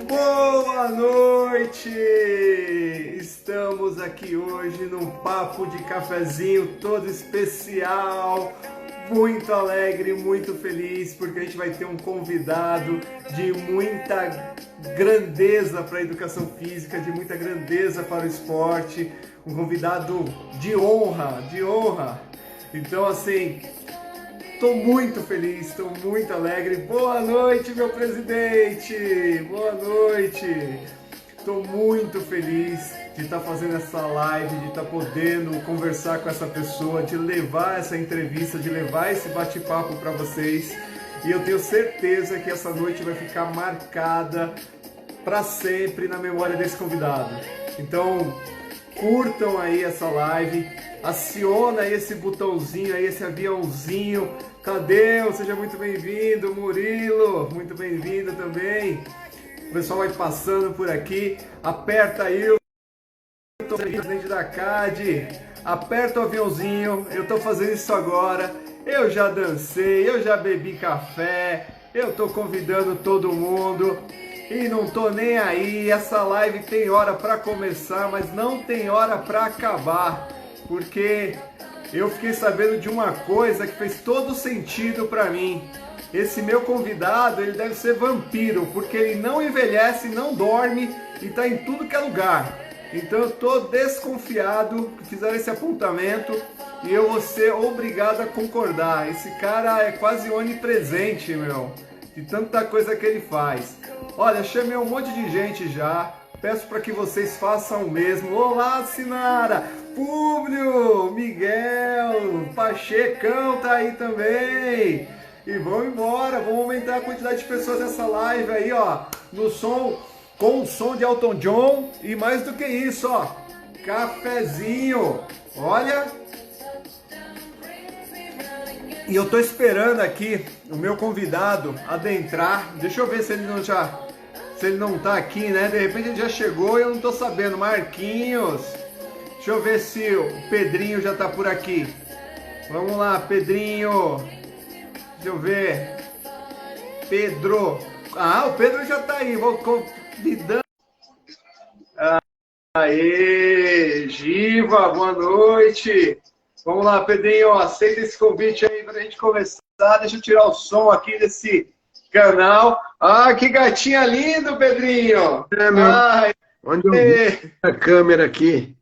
Boa noite! Estamos aqui hoje num papo de cafezinho todo especial, muito alegre, muito feliz, porque a gente vai ter um convidado de muita grandeza para a educação física, de muita grandeza para o esporte, um convidado de honra, de honra. Então, assim, estou muito feliz, estou muito alegre. Boa noite, meu presidente! Boa noite! Estou muito feliz de estar fazendo essa live, de estar podendo conversar com essa pessoa, de levar essa entrevista, de levar esse bate-papo para vocês. E eu tenho certeza que essa noite vai ficar marcada para sempre na memória desse convidado. Então, curtam aí essa live, aciona aí esse botãozinho aí, esse aviãozinho. Tadeu, seja muito bem-vindo. Murilo, muito bem-vindo também. O pessoal vai passando por aqui. Aperta aí o presidente da CAD. Aperta o aviãozinho. Eu tô fazendo isso agora. Eu já dancei, eu já bebi café. Eu tô convidando todo mundo. E não tô nem aí. Essa live tem hora para começar, mas não tem hora para acabar. Porque eu fiquei sabendo de uma coisa que fez todo sentido para mim. Esse meu convidado, ele deve ser vampiro, porque ele não envelhece, não dorme e tá em tudo que é lugar. Então eu tô desconfiado que fizeram esse apontamento e eu vou ser obrigado a concordar. Esse cara é quase onipresente, meu, de tanta coisa que ele faz. Olha, chamei um monte de gente já. Peço para que vocês façam o mesmo. Olá, Sinara! Públio! Miguel! Pachecão tá aí também! E vamos embora, vamos aumentar a quantidade de pessoas nessa live aí, ó. No som, com o som de Elton John. E mais do que isso, ó. Cafezinho! Olha! E eu tô esperando aqui o meu convidado adentrar. Deixa eu ver se ele não já... Se ele não tá aqui, né? De repente ele já chegou e eu não tô sabendo. Marquinhos. Deixa eu ver se o Pedrinho já tá por aqui. Vamos lá, Pedrinho. Deixa eu ver. Pedro. Ah, o Pedro já tá aí. Vou convidando. Aê, Giva, boa noite. Vamos lá, Pedrinho. Aceita esse convite aí pra gente começar. Deixa eu tirar o som aqui desse canal. Ah, que gatinha lindo, Pedrinho! É, meu. Ai, Onde eu vi a câmera aqui?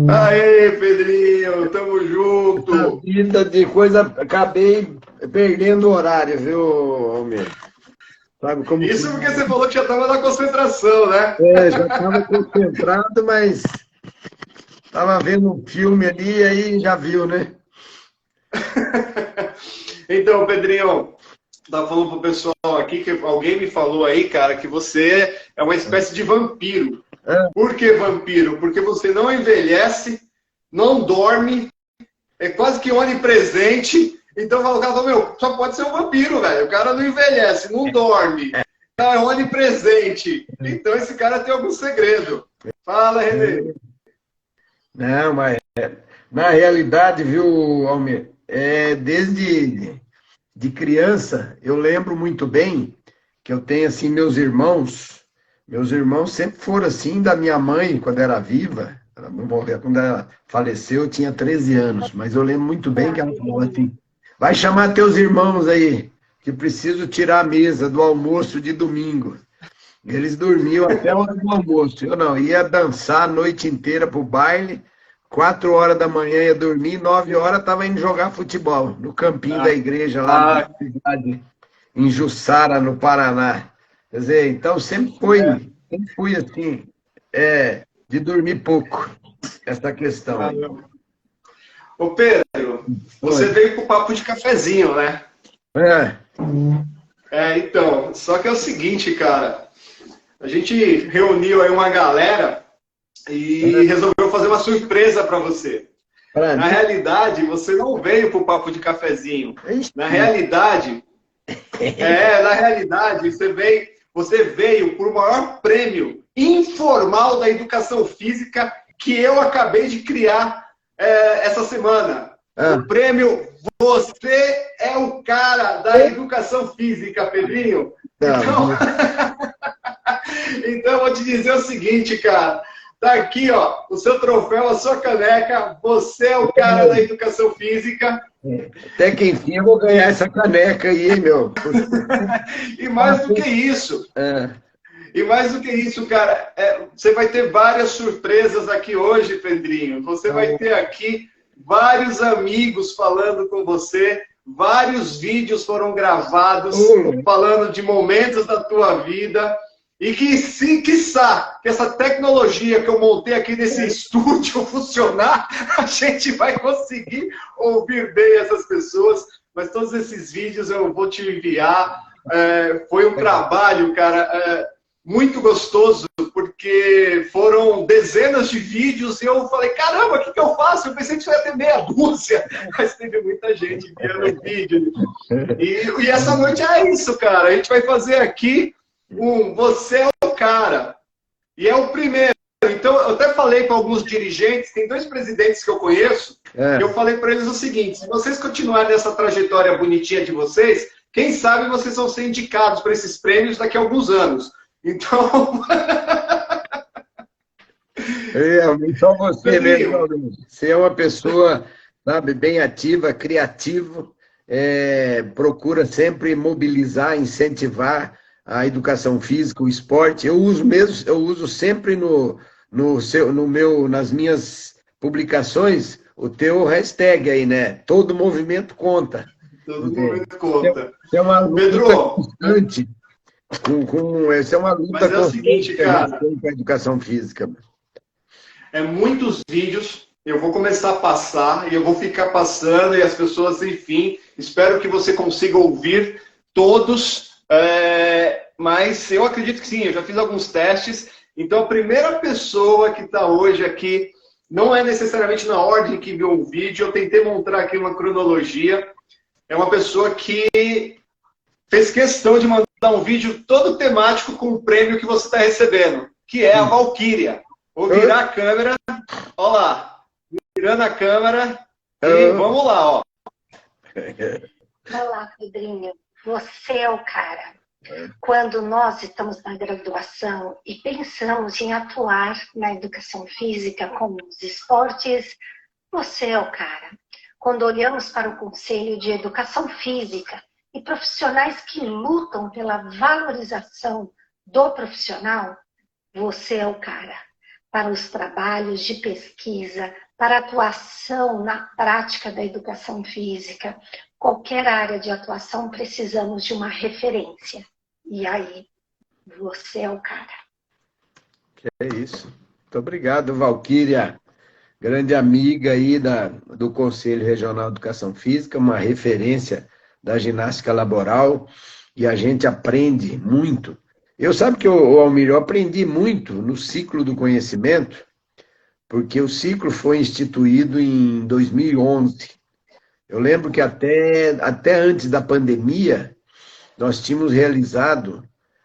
Aê, Pedrinho, tamo junto! Vida de coisa, acabei perdendo o horário, viu, Almir? Sabe como Isso porque você falou que já tava na concentração, né? É, já estava concentrado, mas estava vendo um filme ali, aí já viu, né? Então, Pedrinho, tava falando pro pessoal aqui que alguém me falou aí, cara, que você é uma espécie de vampiro. É. Por que vampiro? Porque você não envelhece, não dorme, é quase que onipresente. Então, o cara falou, meu, só pode ser um vampiro, velho. O cara não envelhece, não dorme, é onipresente. Então, esse cara tem algum segredo. Fala, Renê. Não, mas na realidade, viu, Almir, desde de criança, eu lembro muito bem que eu tenho, assim, meus irmãos sempre foram assim, da minha mãe, quando era viva, ela morreu, quando ela faleceu, eu tinha 13 anos, mas eu lembro muito bem que ela falou assim, vai chamar teus irmãos aí, que preciso tirar a mesa do almoço de domingo. Eles dormiam até a hora do almoço, eu não, ia dançar a noite inteira pro baile, 4 horas da manhã ia dormir, 9 horas estava indo jogar futebol, no campinho da igreja, lá na cidade, em Jussara, no Paraná. Quer dizer, então sempre fui assim, de dormir pouco, essa questão aí. Ô Pedro, você veio com o papo de cafezinho, né? Então, só que é o seguinte, cara, a gente reuniu aí uma galera e resolveu fazer uma surpresa para você. Na realidade, você não veio pro papo de cafezinho. Na realidade, você veio por maior prêmio informal da educação física que eu acabei de criar essa semana. O prêmio Você é o cara da educação física, Pedrinho. Então, então eu vou te dizer o seguinte, cara. Tá aqui, ó, o seu troféu, a sua caneca. Você é o cara da educação física. Até que enfim eu vou ganhar essa caneca aí, meu. E mais do que isso, cara, você vai ter várias surpresas aqui hoje, Pedrinho. Você vai ter aqui vários amigos falando com você, vários vídeos foram gravados falando de momentos da tua vida. E quiçá, que essa tecnologia que eu montei aqui nesse estúdio funcionar, a gente vai conseguir ouvir bem essas pessoas. Mas todos esses vídeos eu vou te enviar. Foi um trabalho, cara, muito gostoso, porque foram dezenas de vídeos e eu falei, caramba, o que eu faço? Eu pensei que só ia ter meia dúzia, mas teve muita gente enviando vídeo. E essa noite é isso, cara. A gente vai fazer aqui Você é o cara. E é o primeiro. Então, eu até falei com alguns dirigentes, tem 2 presidentes que eu conheço, e eu falei para eles o seguinte, se vocês continuarem nessa trajetória bonitinha de vocês, quem sabe vocês vão ser indicados para esses prêmios daqui a alguns anos. Então... Só você mesmo. Você é uma pessoa, sabe, bem ativa, criativa, procura sempre mobilizar, incentivar a educação física, o esporte. Eu uso sempre nas minhas publicações o teu hashtag aí, né? Todo movimento conta. Todo movimento conta. É uma luta Pedro, constante. Essa é uma luta mas é o seguinte, cara, com a educação física. Muitos vídeos, eu vou começar a passar, e eu vou ficar passando, e as pessoas, enfim, espero que você consiga ouvir todos. Mas eu acredito que sim, eu já fiz alguns testes. Então, a primeira pessoa que está hoje aqui, não é necessariamente na ordem que viu o vídeo, eu tentei montar aqui uma cronologia. É uma pessoa que fez questão de mandar um vídeo todo temático com o prêmio que você está recebendo, que é a Valquíria. Vou virar a câmera, ó lá, virando a câmera, e vamos lá, ó. Olá, Pedrinho. Você é o cara. Quando nós estamos na graduação e pensamos em atuar na educação física com os esportes, você é o cara. Quando olhamos para o Conselho de Educação Física e profissionais que lutam pela valorização do profissional, você é o cara. Para os trabalhos de pesquisa, para a atuação na prática da educação física, qualquer área de atuação precisamos de uma referência. E aí, você é o cara. É isso. Muito obrigado, Valquíria. Grande amiga aí do Conselho Regional de Educação Física, uma referência da ginástica laboral, e a gente aprende muito. Sabe que, Almir, eu aprendi muito no ciclo do conhecimento, porque o ciclo foi instituído em 2011. Eu lembro que até antes da pandemia, nós tínhamos realizado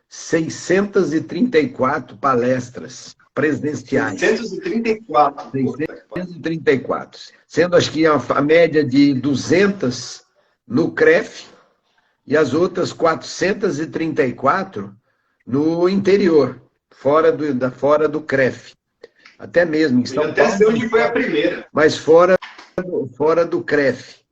634 palestras presenciais. 634. 634. Sendo, acho que a média de 200 no CREF e as outras 434 no interior, fora do CREF. Até mesmo em São Paulo. Até sei onde foi a primeira. Mas fora do CREF.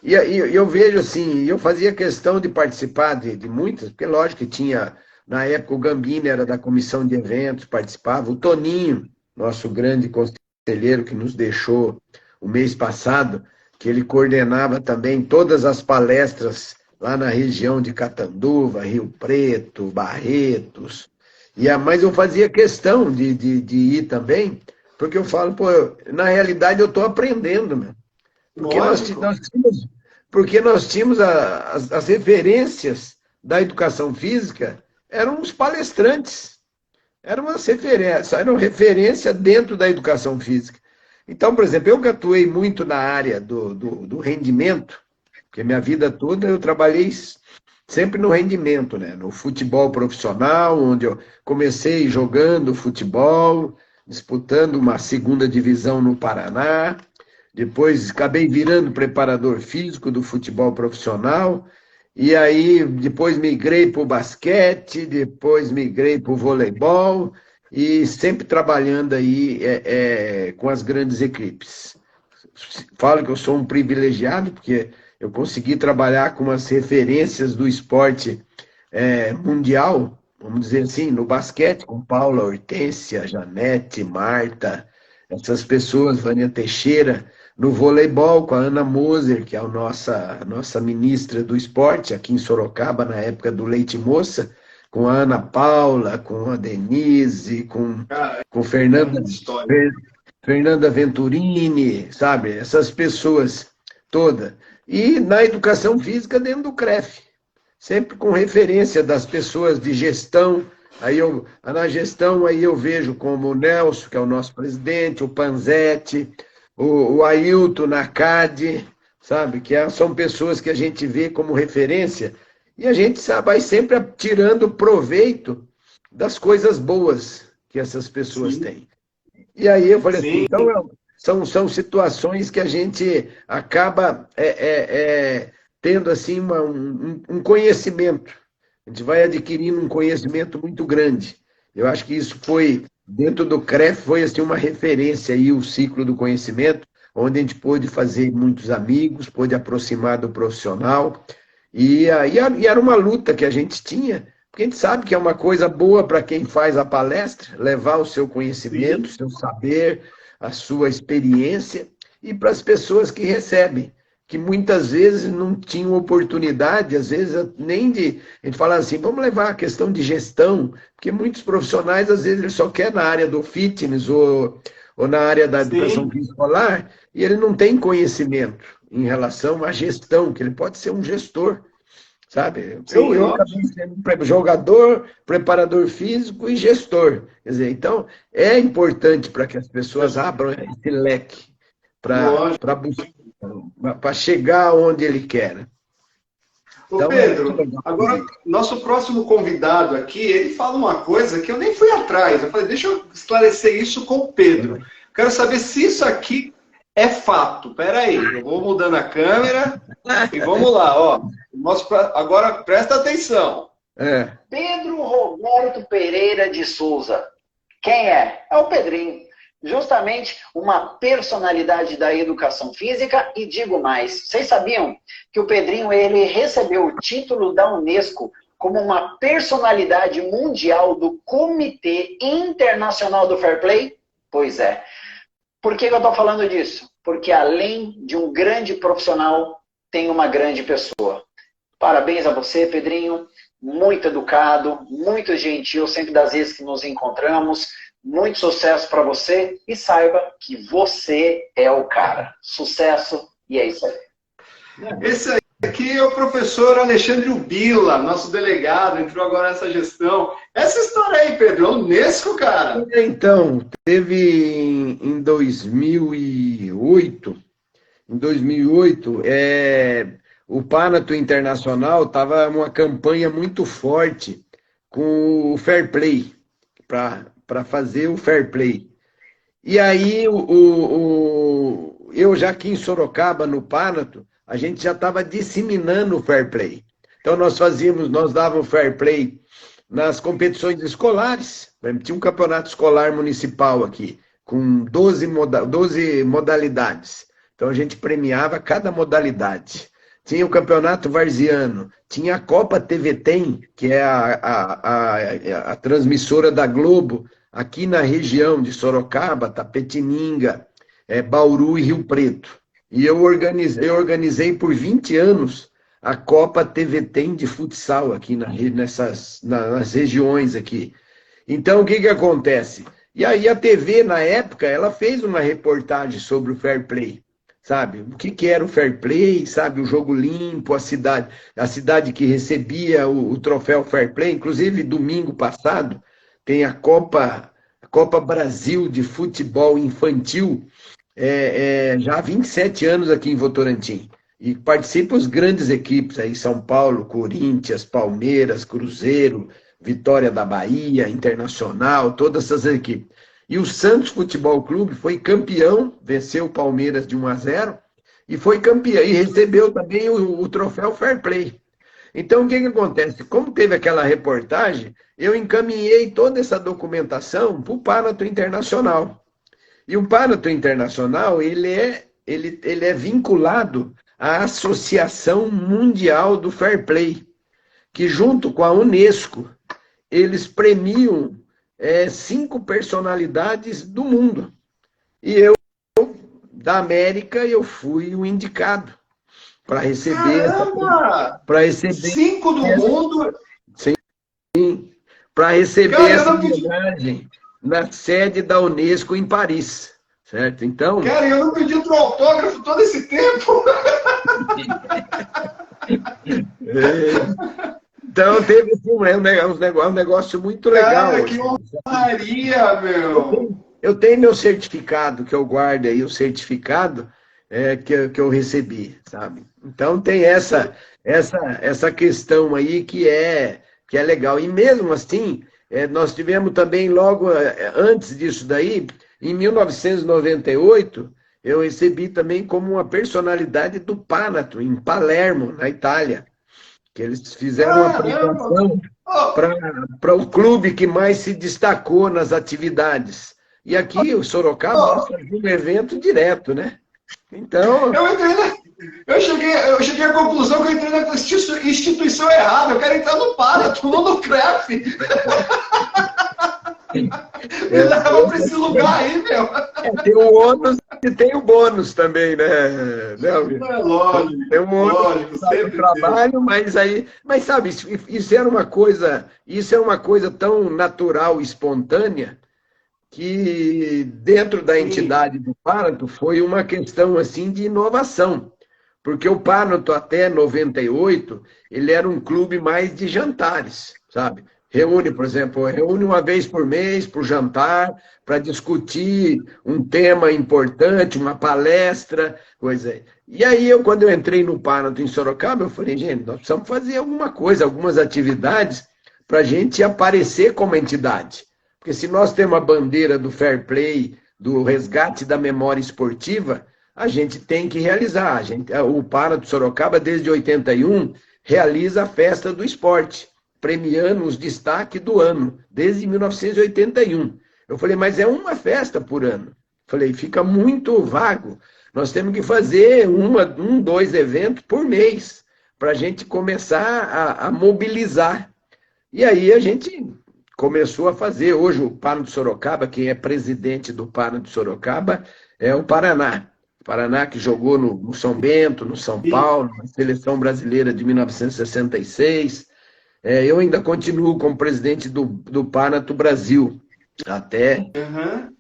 E eu vejo assim, eu fazia questão de participar de muitas, porque lógico que tinha, na época o Gambini era da comissão de eventos, participava, o Toninho, nosso grande conselheiro que nos deixou o mês passado, que ele coordenava também todas as palestras lá na região de Catanduva, Rio Preto, Barretos. Mas eu fazia questão de ir também, porque eu falo, na realidade eu estou aprendendo, né? Porque nós tínhamos as referências da educação física, eram os palestrantes, eram referência dentro da educação física. Então, por exemplo, eu que atuei muito na área do rendimento, porque minha vida toda eu trabalhei sempre no rendimento, né? No futebol profissional, onde eu comecei jogando futebol, disputando uma segunda divisão no Paraná, depois acabei virando preparador físico do futebol profissional, e aí depois migrei para o basquete, depois migrei para o voleibol, e sempre trabalhando aí com as grandes equipes. Falo que eu sou um privilegiado, porque eu consegui trabalhar com as referências do esporte mundial, vamos dizer assim, no basquete, com Paula Hortência, Janete, Marta, essas pessoas, Vânia Teixeira, no voleibol, com a Ana Moser, que é a nossa ministra do esporte, aqui em Sorocaba, na época do Leite Moça, com a Ana Paula, com a Denise, com Fernanda Venturini, sabe? Essas pessoas todas. E na educação física dentro do CREF, sempre com referência das pessoas de gestão. Na gestão aí eu vejo como o Nelson, que é o nosso presidente, o Panzetti, o Ailton Nakadi, sabe? São pessoas que a gente vê como referência e a gente vai sempre tirando proveito das coisas boas que essas pessoas têm. E aí eu falei assim, então são situações que a gente acaba tendo assim um conhecimento. A gente vai adquirindo um conhecimento muito grande. Eu acho que isso foi, dentro do CREF, foi assim, uma referência aí, o ciclo do conhecimento, onde a gente pôde fazer muitos amigos, pôde aproximar do profissional. E era uma luta que a gente tinha, porque a gente sabe que é uma coisa boa para quem faz a palestra, levar o seu conhecimento, o seu saber, a sua experiência, e para as pessoas que recebem, que muitas vezes não tinham oportunidade, às vezes nem de... A gente fala assim, vamos levar a questão de gestão, porque muitos profissionais, às vezes, ele só quer na área do fitness ou na área da educação escolar, e ele não tem conhecimento em relação à gestão, que ele pode ser um gestor, sabe? Eu acabei sendo jogador, preparador físico e gestor. Quer dizer, então, é importante para que as pessoas abram esse leque para buscar, para chegar onde ele quer. Ô Então, Pedro, agora, nosso próximo convidado aqui, ele fala uma coisa que eu nem fui atrás. Eu falei, deixa eu esclarecer isso com o Pedro. Quero saber se isso aqui é fato. Peraí, eu vou mudando a câmera e vamos lá, ó. Agora presta atenção. Pedro Roberto Pereira de Souza. Quem é? É o Pedrinho. Justamente uma personalidade da educação física, e digo mais, vocês sabiam que o Pedrinho ele recebeu o título da Unesco como uma personalidade mundial do Comitê Internacional do Fair Play? Pois é. Por que eu estou falando disso? Porque além de um grande profissional, tem uma grande pessoa. Parabéns a você, Pedrinho, muito educado, muito gentil, sempre das vezes que nos encontramos. Muito sucesso para você e saiba que você é o cara. Sucesso e é isso aí. Esse aqui é o professor Alexandre Ubila, nosso delegado, entrou agora nessa gestão. Essa história aí, Pedro, é Unesco, cara? Então, teve em 2008, o Panato Internacional estava uma campanha muito forte com o Fair Play, para fazer o Fair Play. E aí, eu já aqui em Sorocaba, no Panato, a gente já estava disseminando o Fair Play. Então, nós dávamos Fair Play nas competições escolares. Tinha um campeonato escolar municipal aqui, com 12 modalidades. Então, a gente premiava cada modalidade. Tinha o campeonato varziano, tinha a Copa TV Tem, que é a transmissora da Globo, aqui na região de Sorocaba, Tapetininga, Bauru e Rio Preto. E eu organizei por 20 anos a Copa TV Tem de futsal aqui nas regiões aqui. Então, o que acontece? E aí a TV, na época, ela fez uma reportagem sobre o Fair Play. Sabe, o que era o Fair Play, sabe, o jogo limpo, a cidade que recebia o troféu Fair Play. Inclusive, domingo passado, tem a Copa Brasil de futebol infantil, já há 27 anos aqui em Votorantim. E participam as grandes equipes aí, São Paulo, Corinthians, Palmeiras, Cruzeiro, Vitória da Bahia, Internacional, todas essas equipes. E o Santos Futebol Clube foi campeão, venceu o Palmeiras de 1-0 e foi campeão e recebeu também o troféu Fair Play. Então, o que acontece? Como teve aquela reportagem, eu encaminhei toda essa documentação para o Panato Internacional. E o Panato Internacional, ele é vinculado à Associação Mundial do Fair Play, que junto com a Unesco, eles premiam 5 personalidades do mundo. E eu, da América, eu fui o indicado para receber... Caramba! Para receber 5 do mundo? Sim, para receber essa homenagem na sede da Unesco em Paris, certo? Então... Cara, eu não pedi outro autógrafo todo esse tempo. Então teve assim, um negócio muito legal. Cara, que honraria, meu! Eu tenho meu certificado, que eu guardo aí, o certificado que eu recebi, sabe? Então tem essa questão aí que é legal. E mesmo assim, nós tivemos também logo antes disso daí, em 1998, eu recebi também como uma personalidade do Panato, em Palermo, na Itália. Que eles fizeram uma apresentação para o clube que mais se destacou nas atividades. E aqui, o Sorocaba, fazia um evento direto, né? Então... Eu cheguei à conclusão que eu entrei na instituição errada. Eu quero entrar no Panato, não no CREF. Me leva para esse lugar aí, meu. Tem o ônus e tem o bônus também, né? É lógico. Tem um ônus do trabalho, mas sabe, isso é uma coisa tão natural, espontânea, que dentro da entidade do Panato foi uma questão assim de inovação. Porque o Panato, até 98, ele era um clube mais de jantares, sabe? Reúne, por exemplo, uma vez por mês para o jantar, para discutir um tema importante, uma palestra, coisa. E aí, quando eu entrei no Panato em Sorocaba, eu falei, gente, nós precisamos fazer alguma coisa, algumas atividades para a gente aparecer como entidade. Porque se nós temos a bandeira do fair play, do resgate da memória esportiva, a gente tem que realizar. O Panato Sorocaba, desde 81, realiza a festa do esporte, premiando os destaques do ano, desde 1981. Eu falei, mas é uma festa por ano. Falei, fica muito vago. Nós temos que fazer 2 eventos por mês, para a gente começar a mobilizar. E aí a gente começou a fazer. Hoje o Panato Sorocaba, quem é presidente do Panato Sorocaba, é o Paraná. Paraná, que jogou no São Bento, no São Paulo, na seleção brasileira de 1966. Eu ainda continuo como presidente do Panato Brasil, até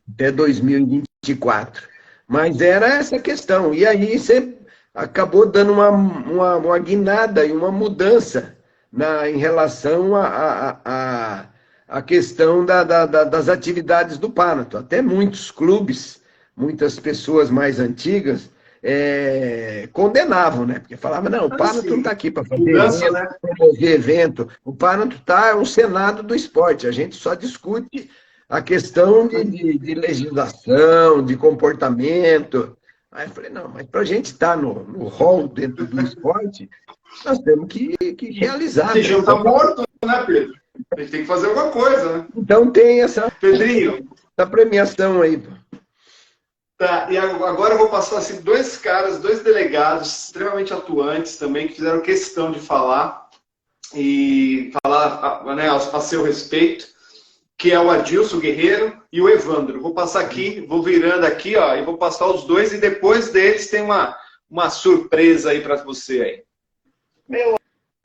2024. Mas era essa questão. E aí você acabou dando uma guinada e uma mudança em relação à questão das atividades do Panato. Até muitos clubes, muitas pessoas mais antigas, condenavam, né? Porque falavam, não, o Panato não está aqui para promover evento. O Panato é um senado do esporte. A gente só discute a questão de legislação, de comportamento. Aí eu falei, não, mas para a gente estar no hall dentro do esporte, nós temos que realizar. Esse jogo está morto, né, Pedro? A gente tem que fazer alguma coisa, né? Então tem essa premiação aí. Tá, e agora eu vou passar assim, 2 delegados extremamente atuantes também, que fizeram questão de falar né, a seu respeito, que é o Adilson Guerreiro e o Evandro. Vou passar aqui, vou virando aqui, ó, e vou passar os dois, e depois deles tem uma surpresa aí para você aí. Meu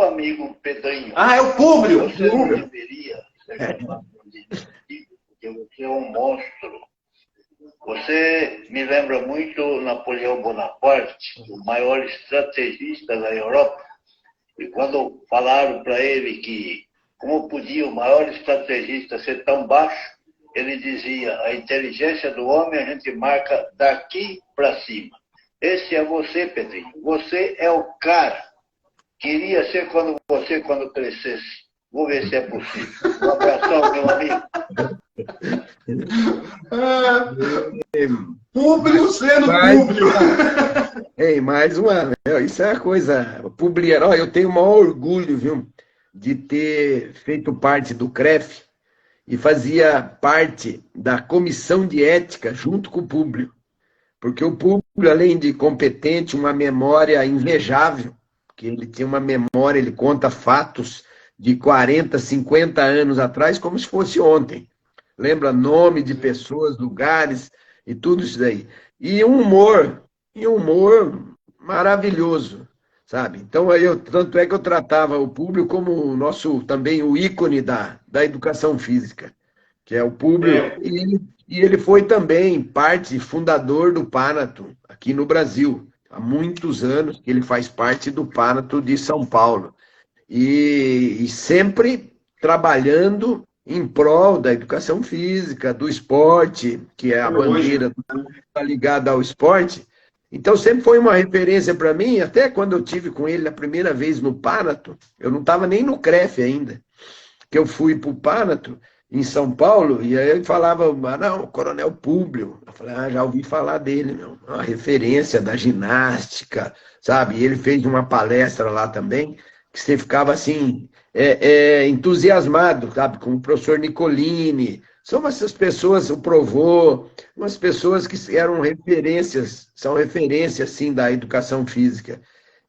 amigo Pedrinho. Ah, é o Públio! Você não deveria ser chamado de porque você é um monstro. Você me lembra muito Napoleão Bonaparte, o maior estrategista da Europa. E quando falaram para ele que como podia o maior estrategista ser tão baixo, ele dizia, a inteligência do homem a gente marca daqui para cima. Esse é você, Pedrinho. Você é o cara. Queria ser quando crescesse. Vou ver se é possível. Um abração, meu amigo. Ah, Públio sendo Mas, Públio. ei, mais uma. Isso é uma coisa. Ó, eu tenho o maior orgulho, viu, de ter feito parte do CREF e fazia parte da comissão de ética junto com o Públio. Porque o Públio, além de competente, uma memória invejável, que ele tinha uma memória, ele conta fatos de 40, 50 anos atrás, como se fosse ontem. Lembra nome de pessoas, lugares e tudo isso daí. E um humor maravilhoso, sabe? Então, tanto é que eu tratava o Públio como o nosso, também o ícone da educação física, que é o Públio, É, e ele foi também parte fundador do Panato aqui no Brasil. Há muitos anos que ele faz parte do Panato de São Paulo. E sempre trabalhando em prol da educação física, do esporte, que é a hoje, bandeira tá ligada ao esporte. Então sempre foi uma referência para mim, até quando eu tive com ele a primeira vez no Panato, eu não estava nem no CREF ainda, que eu fui para o Panato, em São Paulo, e aí ele falava, ah, não, Coronel Públio. Eu falei, ah, já ouvi falar dele, meu. Uma referência da ginástica, sabe? E ele fez uma palestra lá também, que você ficava assim, entusiasmado, sabe? Com o professor Nicolini. São essas pessoas, o Provô, umas pessoas que eram referências, são referências, assim, da educação física.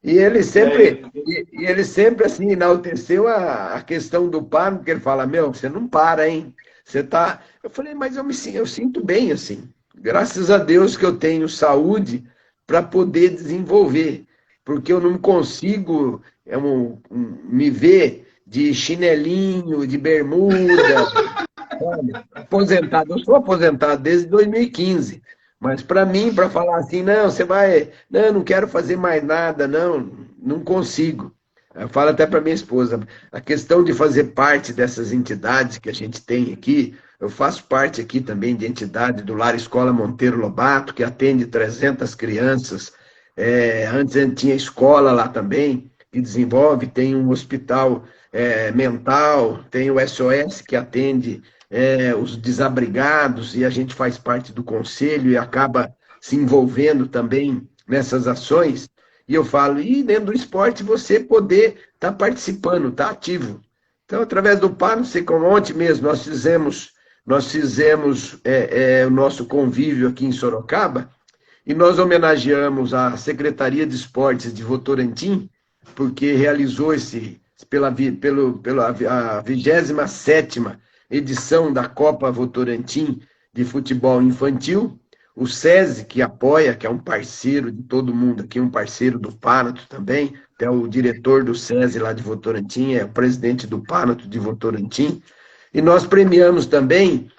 é, E ele sempre assim enalteceu a questão do paro, porque ele fala, meu, você não para, hein? Você tá. Eu falei, mas eu sinto bem assim. Graças a Deus que eu tenho saúde para poder desenvolver, porque eu não consigo me ver de chinelinho, de bermuda, sabe? Aposentado. Eu sou aposentado desde 2015. Mas para mim, para falar assim, não, você vai, não, eu não quero fazer mais nada, não, não consigo. Eu falo até para minha esposa, a questão de fazer parte dessas entidades que a gente tem aqui, eu faço parte aqui também de entidade do Lar Escola Monteiro Lobato, que atende 300 crianças. Antes a gente tinha escola lá também, que desenvolve, tem um hospital mental, tem o SOS que atende os desabrigados, e a gente faz parte do conselho e acaba se envolvendo também nessas ações. E eu falo, e dentro do esporte você poder estar participando, estar ativo. Então, através do PAN, não sei como ontem mesmo, nós fizemos o nosso convívio aqui em Sorocaba, e nós homenageamos a Secretaria de Esportes de Votorantim, porque realizou pela a 27ª edição da Copa Votorantim de futebol infantil. O SESI, que apoia, que é um parceiro de todo mundo aqui, um parceiro do Panato também, até o diretor do SESI lá de Votorantim, é o presidente do Panato de Votorantim. E nós premiamos também,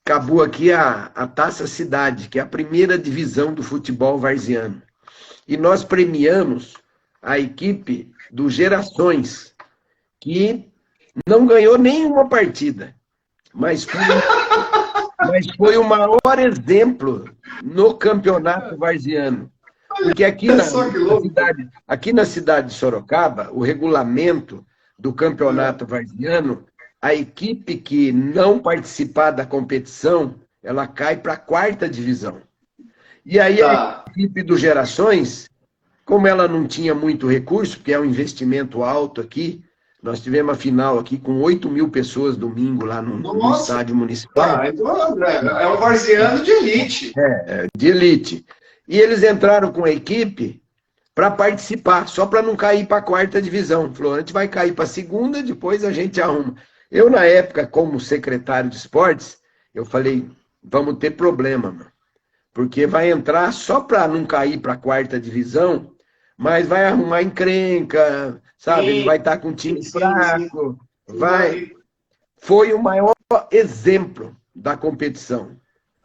acabou aqui a Taça Cidade, que é a primeira divisão do futebol varziano. E nós premiamos a equipe do Gerações, que não ganhou nenhuma partida, mas foi o maior exemplo no campeonato varziano. Porque aqui na cidade de Sorocaba, o regulamento do campeonato varziano, a equipe que não participar da competição, ela cai para a 4ª divisão. E aí a equipe do Gerações, como ela não tinha muito recurso, porque é um investimento alto aqui, nós tivemos a final aqui com 8.000 pessoas domingo lá no estádio municipal. Então é um varziano de elite. De elite. E eles entraram com a equipe para participar, só para não cair para a 4ª divisão. Falou, a gente vai cair para a 2ª, depois a gente arruma. Eu, na época, como secretário de esportes, eu falei, vamos ter problema, mano. Porque vai entrar só para não cair para a 4ª divisão, mas vai arrumar encrenca, sabe? Não vai estar com time fraco. Foi o maior exemplo da competição.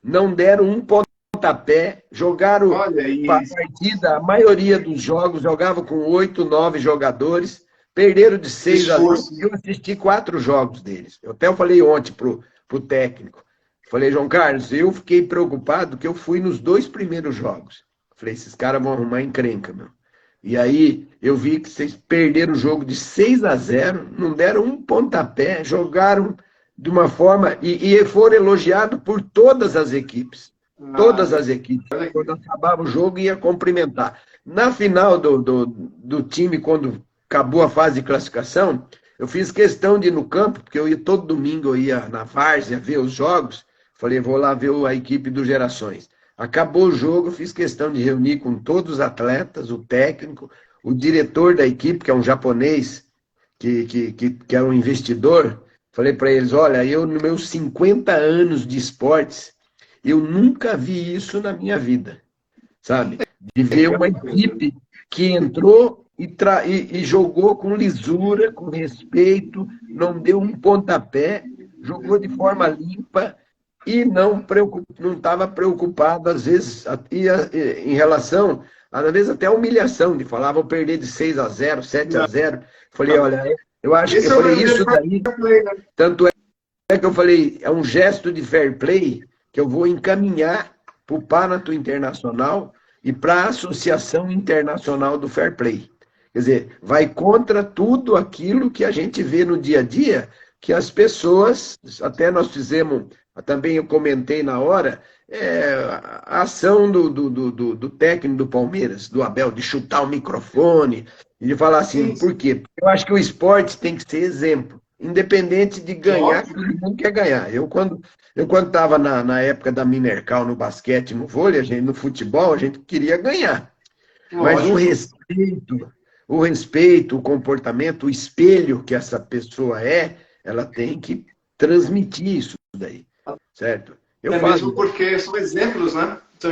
Não deram um pontapé, jogaram a partida, a maioria dos jogos jogava com 8, 9 jogadores, perderam de 6-0. Eu assisti 4 jogos deles. Eu até falei ontem pro técnico. Falei, João Carlos, eu fiquei preocupado que eu fui nos 2 primeiros jogos. Falei, esses caras vão arrumar encrenca, meu. E aí eu vi que vocês perderam o jogo de 6-0, não deram um pontapé, jogaram de uma forma, e foram elogiados por todas as equipes. Todas as equipes. Quando acabava o jogo, ia cumprimentar. Na final do time, quando acabou a fase de classificação, eu fiz questão de ir no campo, porque eu ia todo domingo, eu ia na várzea ver os jogos. Falei, vou lá ver a equipe do Gerações. Acabou o jogo, eu fiz questão de reunir com todos os atletas, o técnico, o diretor da equipe, que é um japonês, que é um investidor. Falei para eles, olha, eu nos meus 50 anos de esportes, eu nunca vi isso na minha vida, sabe? De ver uma equipe que entrou e jogou com lisura, com respeito, não deu um pontapé, jogou de forma limpa e não estava preocupado, às vezes, em relação, às vezes até a humilhação, de falar, vou perder de 6-0, 7-0. Falei, olha, eu acho que eu falei isso daí, tanto é que eu falei, é um gesto de fair play que eu vou encaminhar para o Panato Internacional e para a Associação Internacional do Fair Play. Quer dizer, vai contra tudo aquilo que a gente vê no dia a dia, que as pessoas, até nós fizemos, também eu comentei na hora, a ação do técnico do Palmeiras, do Abel, de chutar o microfone, e de falar assim, por quê? Porque eu acho que o esporte tem que ser exemplo, independente de ganhar, todo mundo quer ganhar. Eu quando estava na época da Minercal, no basquete, no vôlei, no futebol, a gente queria ganhar. Mas o respeito, o comportamento, o espelho que essa pessoa ela tem que transmitir isso daí, certo? Mesmo porque são exemplos, né? Então,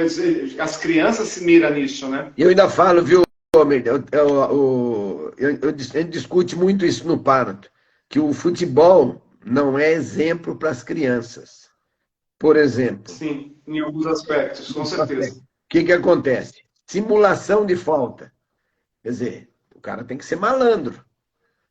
as crianças se miram nisso, né? Eu ainda falo, viu, Homer, a gente discute muito isso no Panato, que o futebol não é exemplo para as crianças. Por exemplo. Sim, em alguns aspectos, com certeza. O que acontece? Simulação de falta. Quer dizer, o cara tem que ser malandro.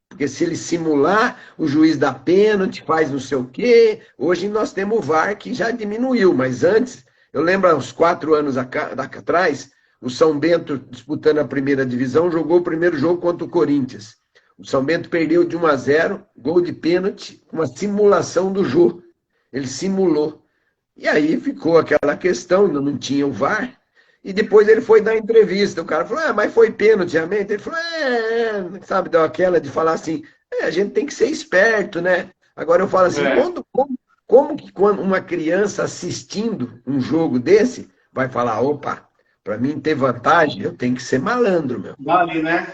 Porque se ele simular, o juiz dá pênalti, faz não sei o quê. Hoje nós temos o VAR que já diminuiu, mas antes, eu lembro há uns 4 anos atrás, o São Bento, disputando a primeira divisão, jogou o primeiro jogo contra o Corinthians. O São Bento perdeu de 1-0, gol de pênalti, uma simulação do Jô. Ele simulou. E aí ficou aquela questão, ainda não tinha o VAR. E depois ele foi dar entrevista. O cara falou, mas foi pênalti, realmente? Ele falou, sabe, deu aquela de falar assim, a gente tem que ser esperto, né? Agora eu falo assim, como que quando uma criança assistindo um jogo desse vai falar, opa, para mim ter vantagem, eu tenho que ser malandro, meu. Vale, né?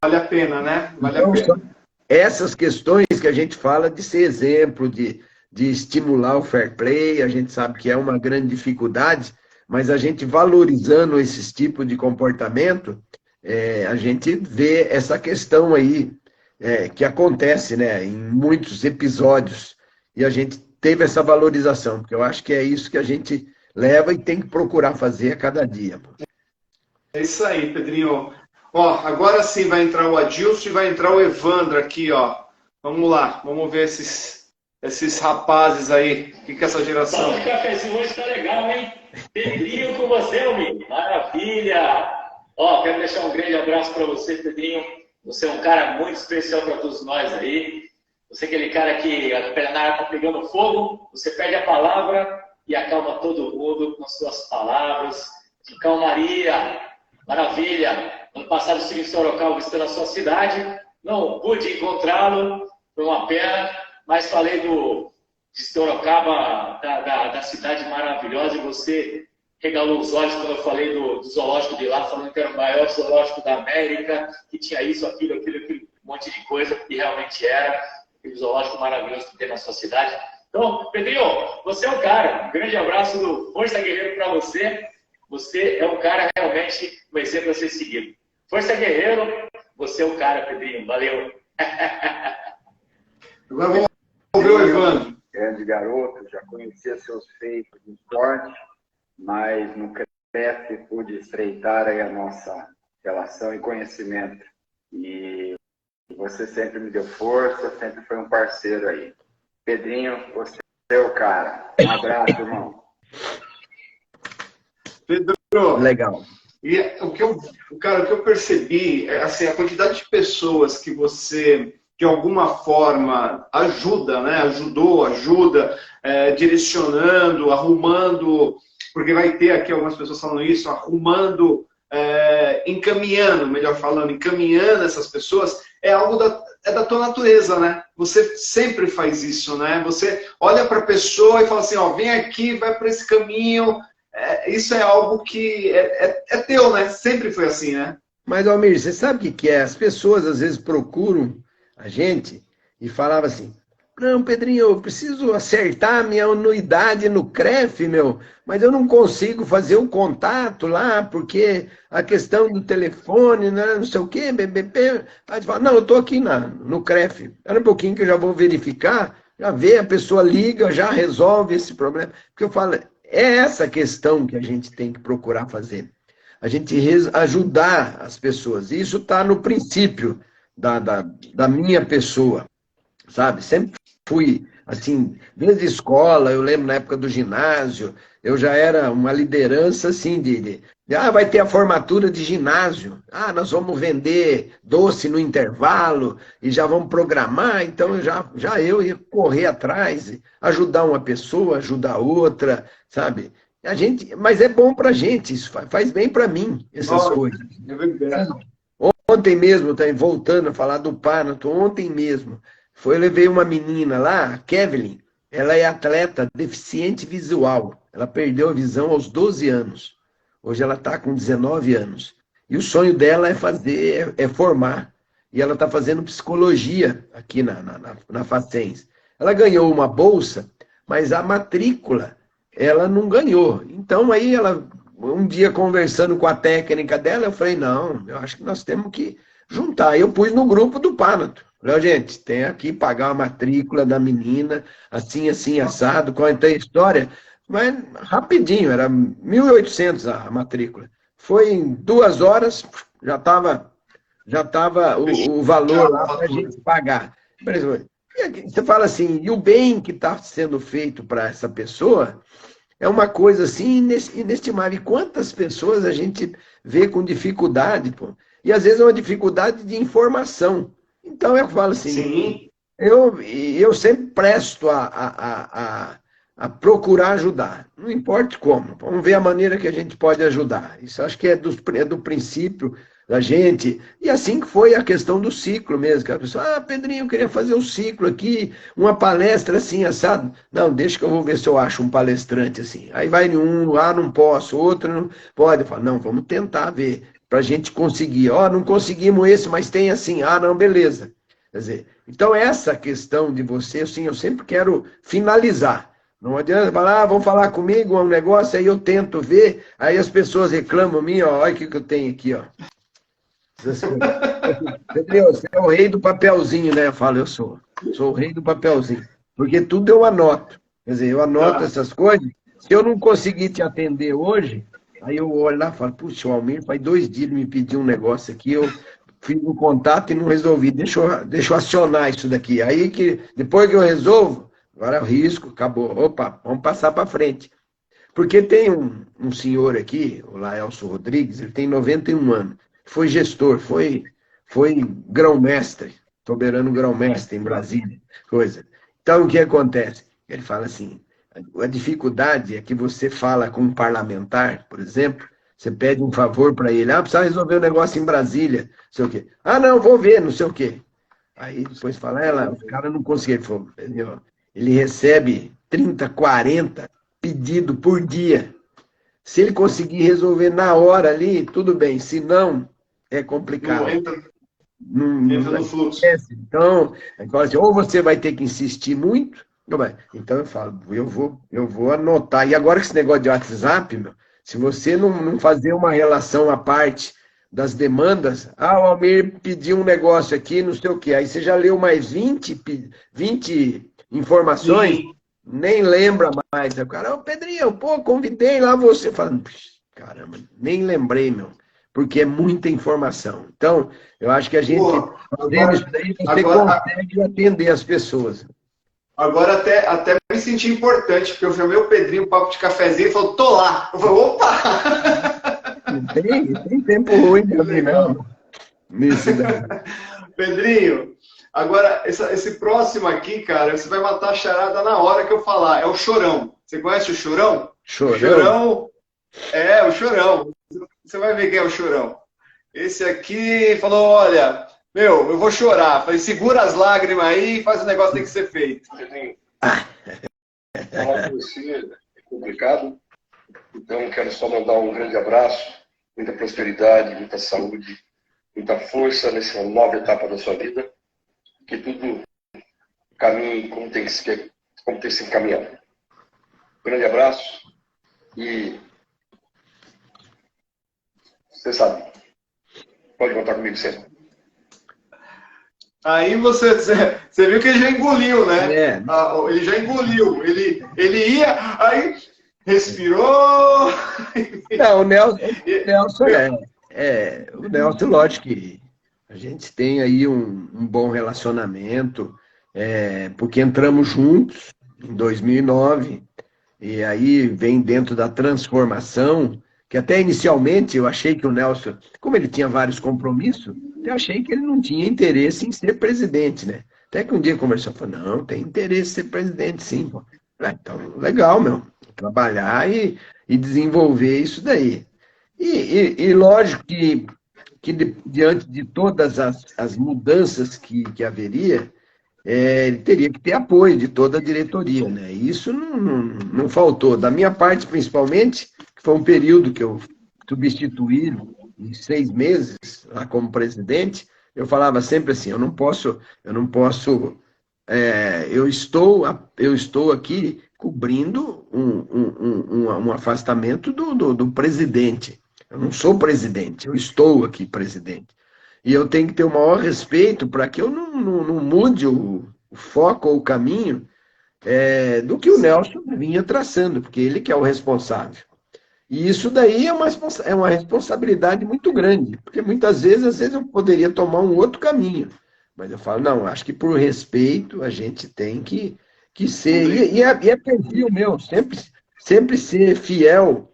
Vale a pena, né? Vale a pena. Essas questões que a gente fala de ser exemplo, de estimular o fair play, a gente sabe que é uma grande dificuldade, mas a gente valorizando esses tipos de comportamento, a gente vê essa questão aí que acontece, né, em muitos episódios, e a gente teve essa valorização, porque eu acho que é isso que a gente leva e tem que procurar fazer a cada dia. É isso aí, Pedrinho. Ó, agora sim vai entrar o Adilson e vai entrar o Evandro aqui, ó. Vamos lá, vamos ver esses rapazes aí. O que é essa geração? Nossa, o cafezinho hoje tá legal, hein? Pedrinho com você, amigo. Maravilha! Ó, quero deixar um grande abraço para você, Pedrinho. Você é um cara muito especial para todos nós aí. Você é aquele cara que a plenária tá pegando fogo, você perde a palavra e acalma todo mundo com as suas palavras. De calmaria. Maravilha! Ano passado estive em Sorocaba visitando a sua cidade. Não pude encontrá-lo, foi uma pena, mas falei de Sorocaba, da cidade maravilhosa, e você regalou os olhos quando eu falei do zoológico de lá, falando que era o maior zoológico da América, que tinha isso, aquilo, um monte de coisa, e realmente era. Aquele zoológico maravilhoso que tem na sua cidade. Então, Pedrinho, você é um cara. Um grande abraço do Força Guerreiro para você. Você é um cara realmente um exemplo a ser seguido. Força Guerreiro, você é um cara, Pedrinho. Valeu. Agora vamos ver o Evandro. Grande garoto, já conhecia seus feitos no esporte, mas no CREF pude estreitar aí a nossa relação e conhecimento. E você sempre me deu força, sempre foi um parceiro aí. Pedrinho, você é o cara. Um abraço, irmão. Pedro, Legal. E o que eu percebi, assim, a quantidade de pessoas que você de alguma forma ajuda, né? Ajuda, direcionando, arrumando, porque vai ter aqui algumas pessoas falando isso, arrumando, encaminhando, melhor falando, encaminhando essas pessoas, é algo da tua natureza, né? Você sempre faz isso, né? Você olha para a pessoa e fala assim, ó, vem aqui, vai para esse caminho. Isso é algo que é teu, né? Sempre foi assim, né? Mas, Almir, você sabe o que é? As pessoas às vezes procuram a gente e falavam assim, não, Pedrinho, eu preciso acertar a minha anuidade no CREF, meu, mas eu não consigo fazer o contato lá, porque a questão do telefone, né, não sei o quê, BBP. Aí você fala, não, eu estou aqui no CREF. Espera um pouquinho que eu já vou verificar, já vê, a pessoa liga, já resolve esse problema. Porque eu falo, é essa questão que a gente tem que procurar fazer. A gente ajudar as pessoas. Isso está no princípio da minha pessoa, sabe? Sempre fui, assim, desde a escola, eu lembro na época do ginásio, eu já era uma liderança, assim, vai ter a formatura de ginásio, nós vamos vender doce no intervalo e já vamos programar, então eu ia correr atrás, ajudar uma pessoa, ajudar outra, sabe? Mas é bom pra gente, isso faz bem pra mim, essas coisas. É verdade. Ontem mesmo, voltando a falar do Panato, ontem mesmo, eu levei uma menina lá, a Kevlin, ela é atleta deficiente visual, ela perdeu a visão aos 12 anos, hoje ela está com 19 anos, e o sonho dela é formar, e ela está fazendo psicologia aqui na Facens. Ela ganhou uma bolsa, mas a matrícula ela não ganhou, então aí ela... Um dia, conversando com a técnica dela, eu falei, não, eu acho que nós temos que juntar. Eu pus no grupo do Panato. Falei, gente, tem aqui pagar a matrícula da menina, assim, assado, conta a história. Mas rapidinho, era 1.800 a matrícula. Foi em 2 horas, já estava o valor lá para a gente pagar. Você fala assim, e o bem que está sendo feito para essa pessoa... É uma coisa assim inestimável. E quantas pessoas a gente vê com dificuldade, pô? E às vezes é uma dificuldade de informação. Então eu falo assim, sim, eu sempre presto a procurar ajudar. Não importa como. Vamos ver a maneira que a gente pode ajudar. Isso acho que é do princípio da gente. E assim que foi a questão do ciclo mesmo. Que a pessoa, Pedrinho, eu queria fazer um ciclo aqui, uma palestra assim, assado. Não, deixa que eu vou ver se eu acho um palestrante assim. Aí vai um, não posso, outro não pode. Eu falo, não, vamos tentar ver, para a gente conseguir. Não conseguimos esse, mas tem assim. Não, beleza. Quer dizer, então essa questão de você, assim, eu sempre quero finalizar. Não adianta falar, vão falar comigo um negócio, aí eu tento ver, aí as pessoas reclamam mim, olha o que eu tenho aqui, ó. Entendeu? Você é o rei do papelzinho, né? Eu falo, eu sou o rei do papelzinho. Porque tudo eu anoto. Quer dizer, eu anoto essas coisas. Se eu não conseguir te atender hoje, aí eu olho lá e falo, puxa, o Almir faz 2 dias me pediu um negócio aqui, eu fiz um contato e não resolvi. Deixa eu acionar isso daqui. Aí que depois que eu resolvo, agora é o risco, acabou. Opa, vamos passar para frente. Porque tem um senhor aqui, o Laelso Rodrigues, ele tem 91 anos. Foi gestor, foi grão-mestre, soberano grão-mestre em Brasília, coisa. Então, o que acontece? Ele fala assim, a dificuldade é que você fala com um parlamentar, por exemplo, você pede um favor para ele, precisa resolver um negócio em Brasília, não sei o quê. Não, vou ver, não sei o quê. Aí depois fala, o cara não conseguiu. Ele recebe 30, 40 pedidos por dia. Se ele conseguir resolver na hora ali, tudo bem, se não... É complicado. Não entra no fluxo. Então, assim, ou você vai ter que insistir muito, então eu falo, eu vou anotar. E agora que esse negócio de WhatsApp, se você não fazer uma relação à parte das demandas, o Almir pediu um negócio aqui, não sei o quê, aí você já leu mais 20 informações, sim, nem lembra mais. O cara, Pedrinho, convidei lá você. Falando, caramba, nem lembrei, porque é muita informação. Então, eu acho que a gente, fazendo isso daí, você consegue atender as pessoas. Agora até me senti importante, porque eu chamei o Pedrinho, um papo de cafezinho, e falou, tô lá. Eu falei, opa! Tem tempo ruim também, não. Pedrinho, Agora, esse próximo aqui, cara, você vai matar a charada na hora que eu falar. É o Chorão. Você conhece o Chorão? Chorão? Chorão é o Chorão. Você vai ver quem é o Chorão. Esse aqui falou, olha, meu, eu vou chorar. Falei, segura as lágrimas aí e faz o negócio que tem que ser feito. Falar com você é complicado, então quero só mandar um grande abraço, muita prosperidade, muita saúde, muita força nessa nova etapa da sua vida, que tudo caminhe como tem que se encaminhar. Grande abraço e você sabe, pode contar comigo sempre. Aí você viu que ele já engoliu, né? É. Ele já engoliu. Ele ia, aí respirou. Não, o Nelson o Nelson, lógico que a gente tem aí um bom relacionamento, porque entramos juntos em 2009, e aí vem dentro da transformação, que até inicialmente eu achei que o Nelson, como ele tinha vários compromissos, eu achei que ele não tinha interesse em ser presidente, né? Até que um dia conversou, falou, não, tem interesse em ser presidente, sim. Pô. Então, legal, meu, trabalhar e desenvolver isso daí. E lógico que diante de todas as mudanças que haveria, ele teria que ter apoio de toda a diretoria, né? E isso não faltou. Da minha parte, principalmente, que foi um período que eu substituí em 6 meses lá como presidente, eu falava sempre assim, eu estou aqui cobrindo um afastamento do presidente. Eu não sou presidente, eu estou aqui presidente. E eu tenho que ter o maior respeito para que eu não mude o foco ou o caminho do que o Nelson vinha traçando, porque ele que é o responsável. E isso daí é uma responsabilidade muito grande, porque muitas vezes, eu poderia tomar um outro caminho. Mas eu falo, não, acho que por respeito a gente tem que ser, e é perfil meu, sempre ser fiel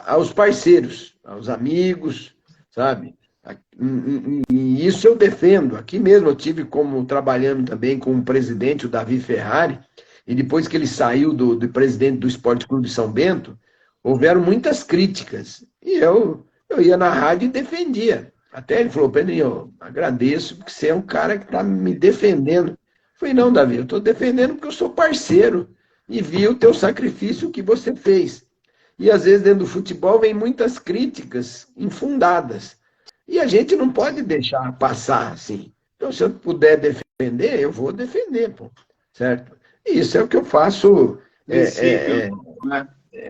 aos parceiros, aos amigos, sabe? E isso eu defendo. Aqui mesmo eu tive como trabalhando também com o presidente, o Davi Ferrari, e depois que ele saiu do presidente do Esporte Clube de São Bento, houveram muitas críticas. E eu ia na rádio e defendia. Até ele falou, Pedrinho, eu agradeço, porque você é um cara que está me defendendo. Eu falei, não, Davi, eu estou defendendo porque eu sou parceiro e vi o teu sacrifício que você fez. E às vezes dentro do futebol vem muitas críticas infundadas. E a gente não pode deixar passar assim. Então, se eu puder defender, eu vou defender, pô, certo? E isso é o que eu faço.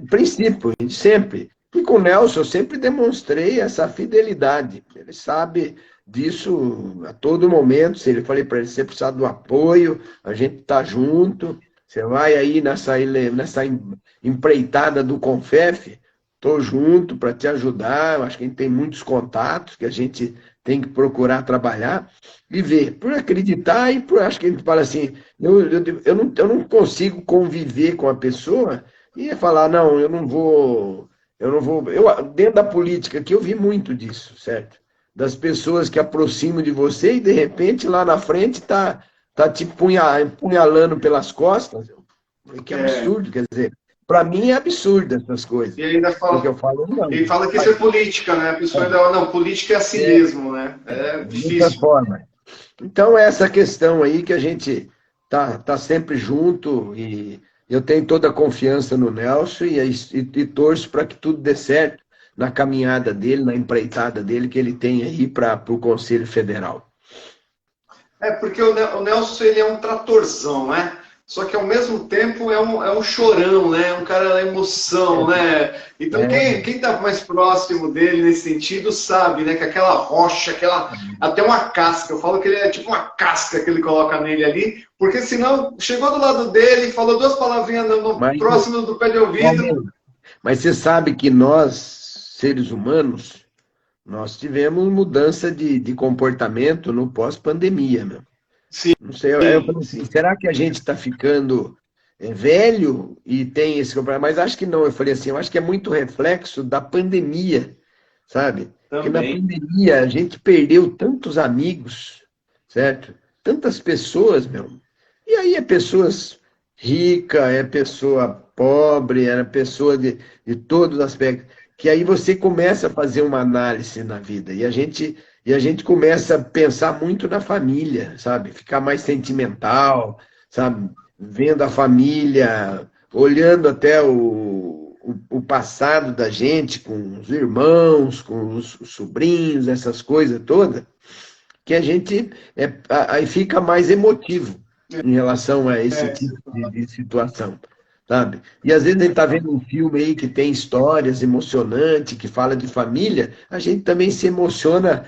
Princípio, sempre. E com o Nelson eu sempre demonstrei essa fidelidade. Ele sabe disso a todo momento. Se ele falei para ele, você precisa do apoio, a gente está junto. Você vai aí nessa empreitada do Confef, estou junto para te ajudar. Eu acho que a gente tem muitos contatos que a gente tem que procurar trabalhar e ver. Por acreditar e por acho que a gente fala assim, eu não consigo conviver com a pessoa e falar, não, eu não vou. Dentro da política aqui eu vi muito disso, certo? Das pessoas que aproximam de você e de repente lá na frente tá te punhalando pelas costas. Que absurdo, quer dizer, para mim é absurdo essas coisas. E ainda fala, eu falo, não, ele fala que isso é política, né? A pessoa ainda fala, não, política é assim mesmo, né? É difícil. Forma. Então, essa questão aí que a gente tá sempre junto e eu tenho toda a confiança no Nelson e torço para que tudo dê certo na caminhada dele, na empreitada dele que ele tem aí para o Conselho Federal. Porque o Nelson ele é um tratorzão, né? Só que ao mesmo tempo é um chorão, né? Um cara da emoção, né? Então quem está mais próximo dele nesse sentido sabe, né? Que aquela rocha, até uma casca, eu falo que ele é tipo uma casca que ele coloca nele ali, porque senão chegou do lado dele e falou 2 palavrinhas próximo do pé de ouvido. Mas você sabe que nós, seres humanos, nós tivemos mudança de comportamento no pós-pandemia, meu. Sim. Não sei, eu falei assim, será que a gente está ficando velho e tem esse comportamento? Mas acho que não, eu falei assim, eu acho que é muito reflexo da pandemia, sabe? Porque na pandemia a gente perdeu tantos amigos, certo? Tantas pessoas, meu. E aí é pessoas ricas, é pessoa pobre, é pessoa de todos os aspectos. Que aí você começa a fazer uma análise na vida. E a gente começa a pensar muito na família, sabe? Ficar mais sentimental, sabe? Vendo a família, olhando até o passado da gente, com os irmãos, com os sobrinhos, essas coisas todas, que a gente aí fica mais emotivo em relação a esse tipo de situação, sabe? E às vezes a gente está vendo um filme aí que tem histórias emocionantes, que fala de família, a gente também se emociona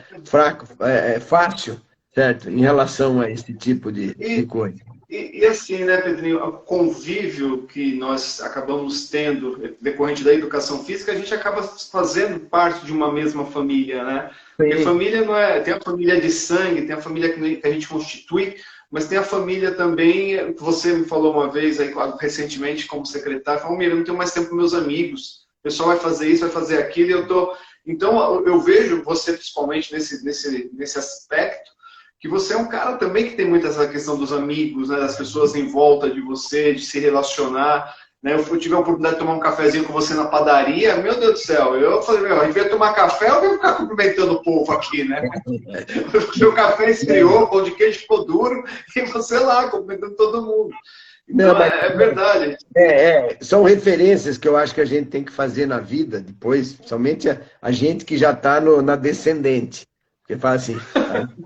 fácil, certo? Em relação a esse tipo de coisa. E assim, né, Pedrinho, o convívio que nós acabamos tendo decorrente da educação física, a gente acaba fazendo parte de uma mesma família, né? Porque família não é... Tem a família de sangue, tem a família que a gente constitui, mas tem a família também, que você me falou uma vez, aí, recentemente, como secretário, falou, Mira, eu não tenho mais tempo com meus amigos, o pessoal vai fazer isso, vai fazer aquilo, e eu tô... Então, eu vejo você, principalmente nesse aspecto, que você é um cara também que tem muito essa questão dos amigos, né, das pessoas em volta de você, de se relacionar. Né? Eu tive a oportunidade de tomar um cafezinho com você na padaria, meu Deus do céu, eu falei, meu, ao invés de tomar café, eu vou ficar cumprimentando o povo aqui, né? Porque o café esfriou, o pão de queijo ficou duro, e você lá, cumprimentando todo mundo. Então, Não, é verdade. São referências que eu acho que a gente tem que fazer na vida depois, somente a gente que já está na descendente. Porque fala assim,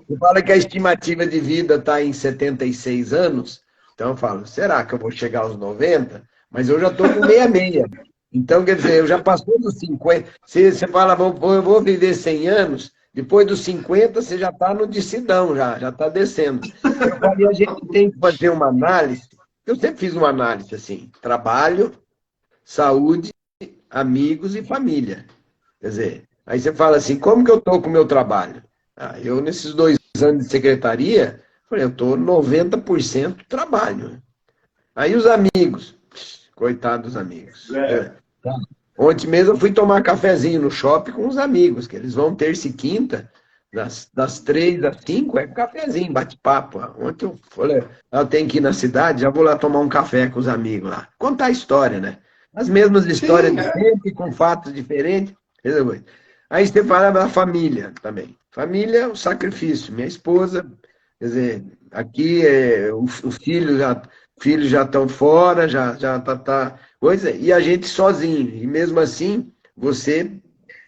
você fala que a estimativa de vida está em 76 anos, então eu falo, será que eu vou chegar aos 90? Mas eu já estou com 66. Então, quer dizer, eu já passou dos 50. Você fala, eu vou viver 100 anos, depois dos 50 você já está no decidão, já está descendo. Eu falei, a gente tem que fazer uma análise, eu sempre fiz uma análise assim, trabalho, saúde, amigos e família. Quer dizer, aí você fala assim, como que eu estou com o meu trabalho? Eu, nesses 2 anos de secretaria, falei, eu estou 90% trabalho. Aí os amigos, coitados dos amigos. Ontem mesmo eu fui tomar cafezinho no shopping com os amigos, que eles vão terça e quinta, das 3 às 5, é cafezinho, bate-papo. Ontem eu falei, eu tenho que ir na cidade, já vou lá tomar um café com os amigos lá. Contar a história, né? As mesmas histórias de sempre, com fatos diferentes. Aí você fala da família também. Família é um sacrifício. Minha esposa, quer dizer, aqui os filhos já estão fora, já tá coisa, e a gente sozinho. E mesmo assim, você,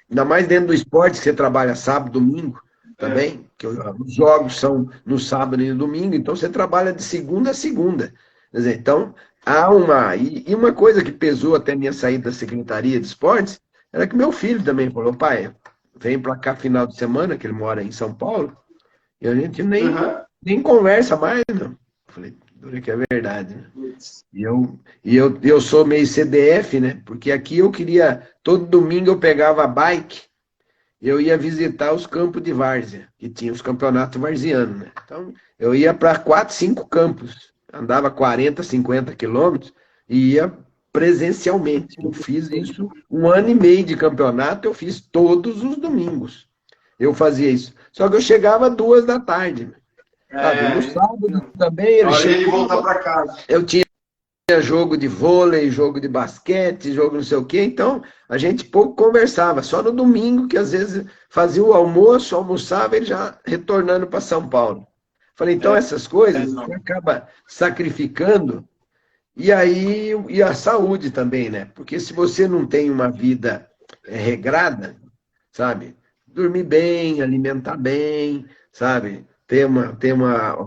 ainda mais dentro do esporte, que você trabalha sábado, domingo também, que os jogos são no sábado e no domingo, então você trabalha de segunda a segunda. Quer dizer, então, há uma coisa que pesou até minha saída da Secretaria de Esportes, era que meu filho também falou, pai, vem para cá final de semana, que ele mora em São Paulo, e a gente nem conversa mais, não. Falei, dura que é verdade, né? E eu sou meio CDF, né? Porque aqui eu queria, todo domingo eu pegava a bike, eu ia visitar os campos de várzea, que tinha os campeonatos varzianos, né? Então, eu ia para 4, 5 campos, andava 40, 50 quilômetros, e ia presencialmente. Eu fiz isso 1 ano e meio de campeonato, eu fiz todos os domingos. Eu fazia isso. Só que eu chegava 2 da tarde. Sabe? No sábado também ele voltar para casa. Eu tinha jogo de vôlei, jogo de basquete, jogo não sei o quê, então a gente pouco conversava. Só no domingo, que às vezes fazia o almoço, almoçava e já retornando para São Paulo. Falei, então essas coisas você acaba sacrificando. E aí, e a saúde também, né? Porque se você não tem uma vida regrada, sabe? Dormir bem, alimentar bem, sabe?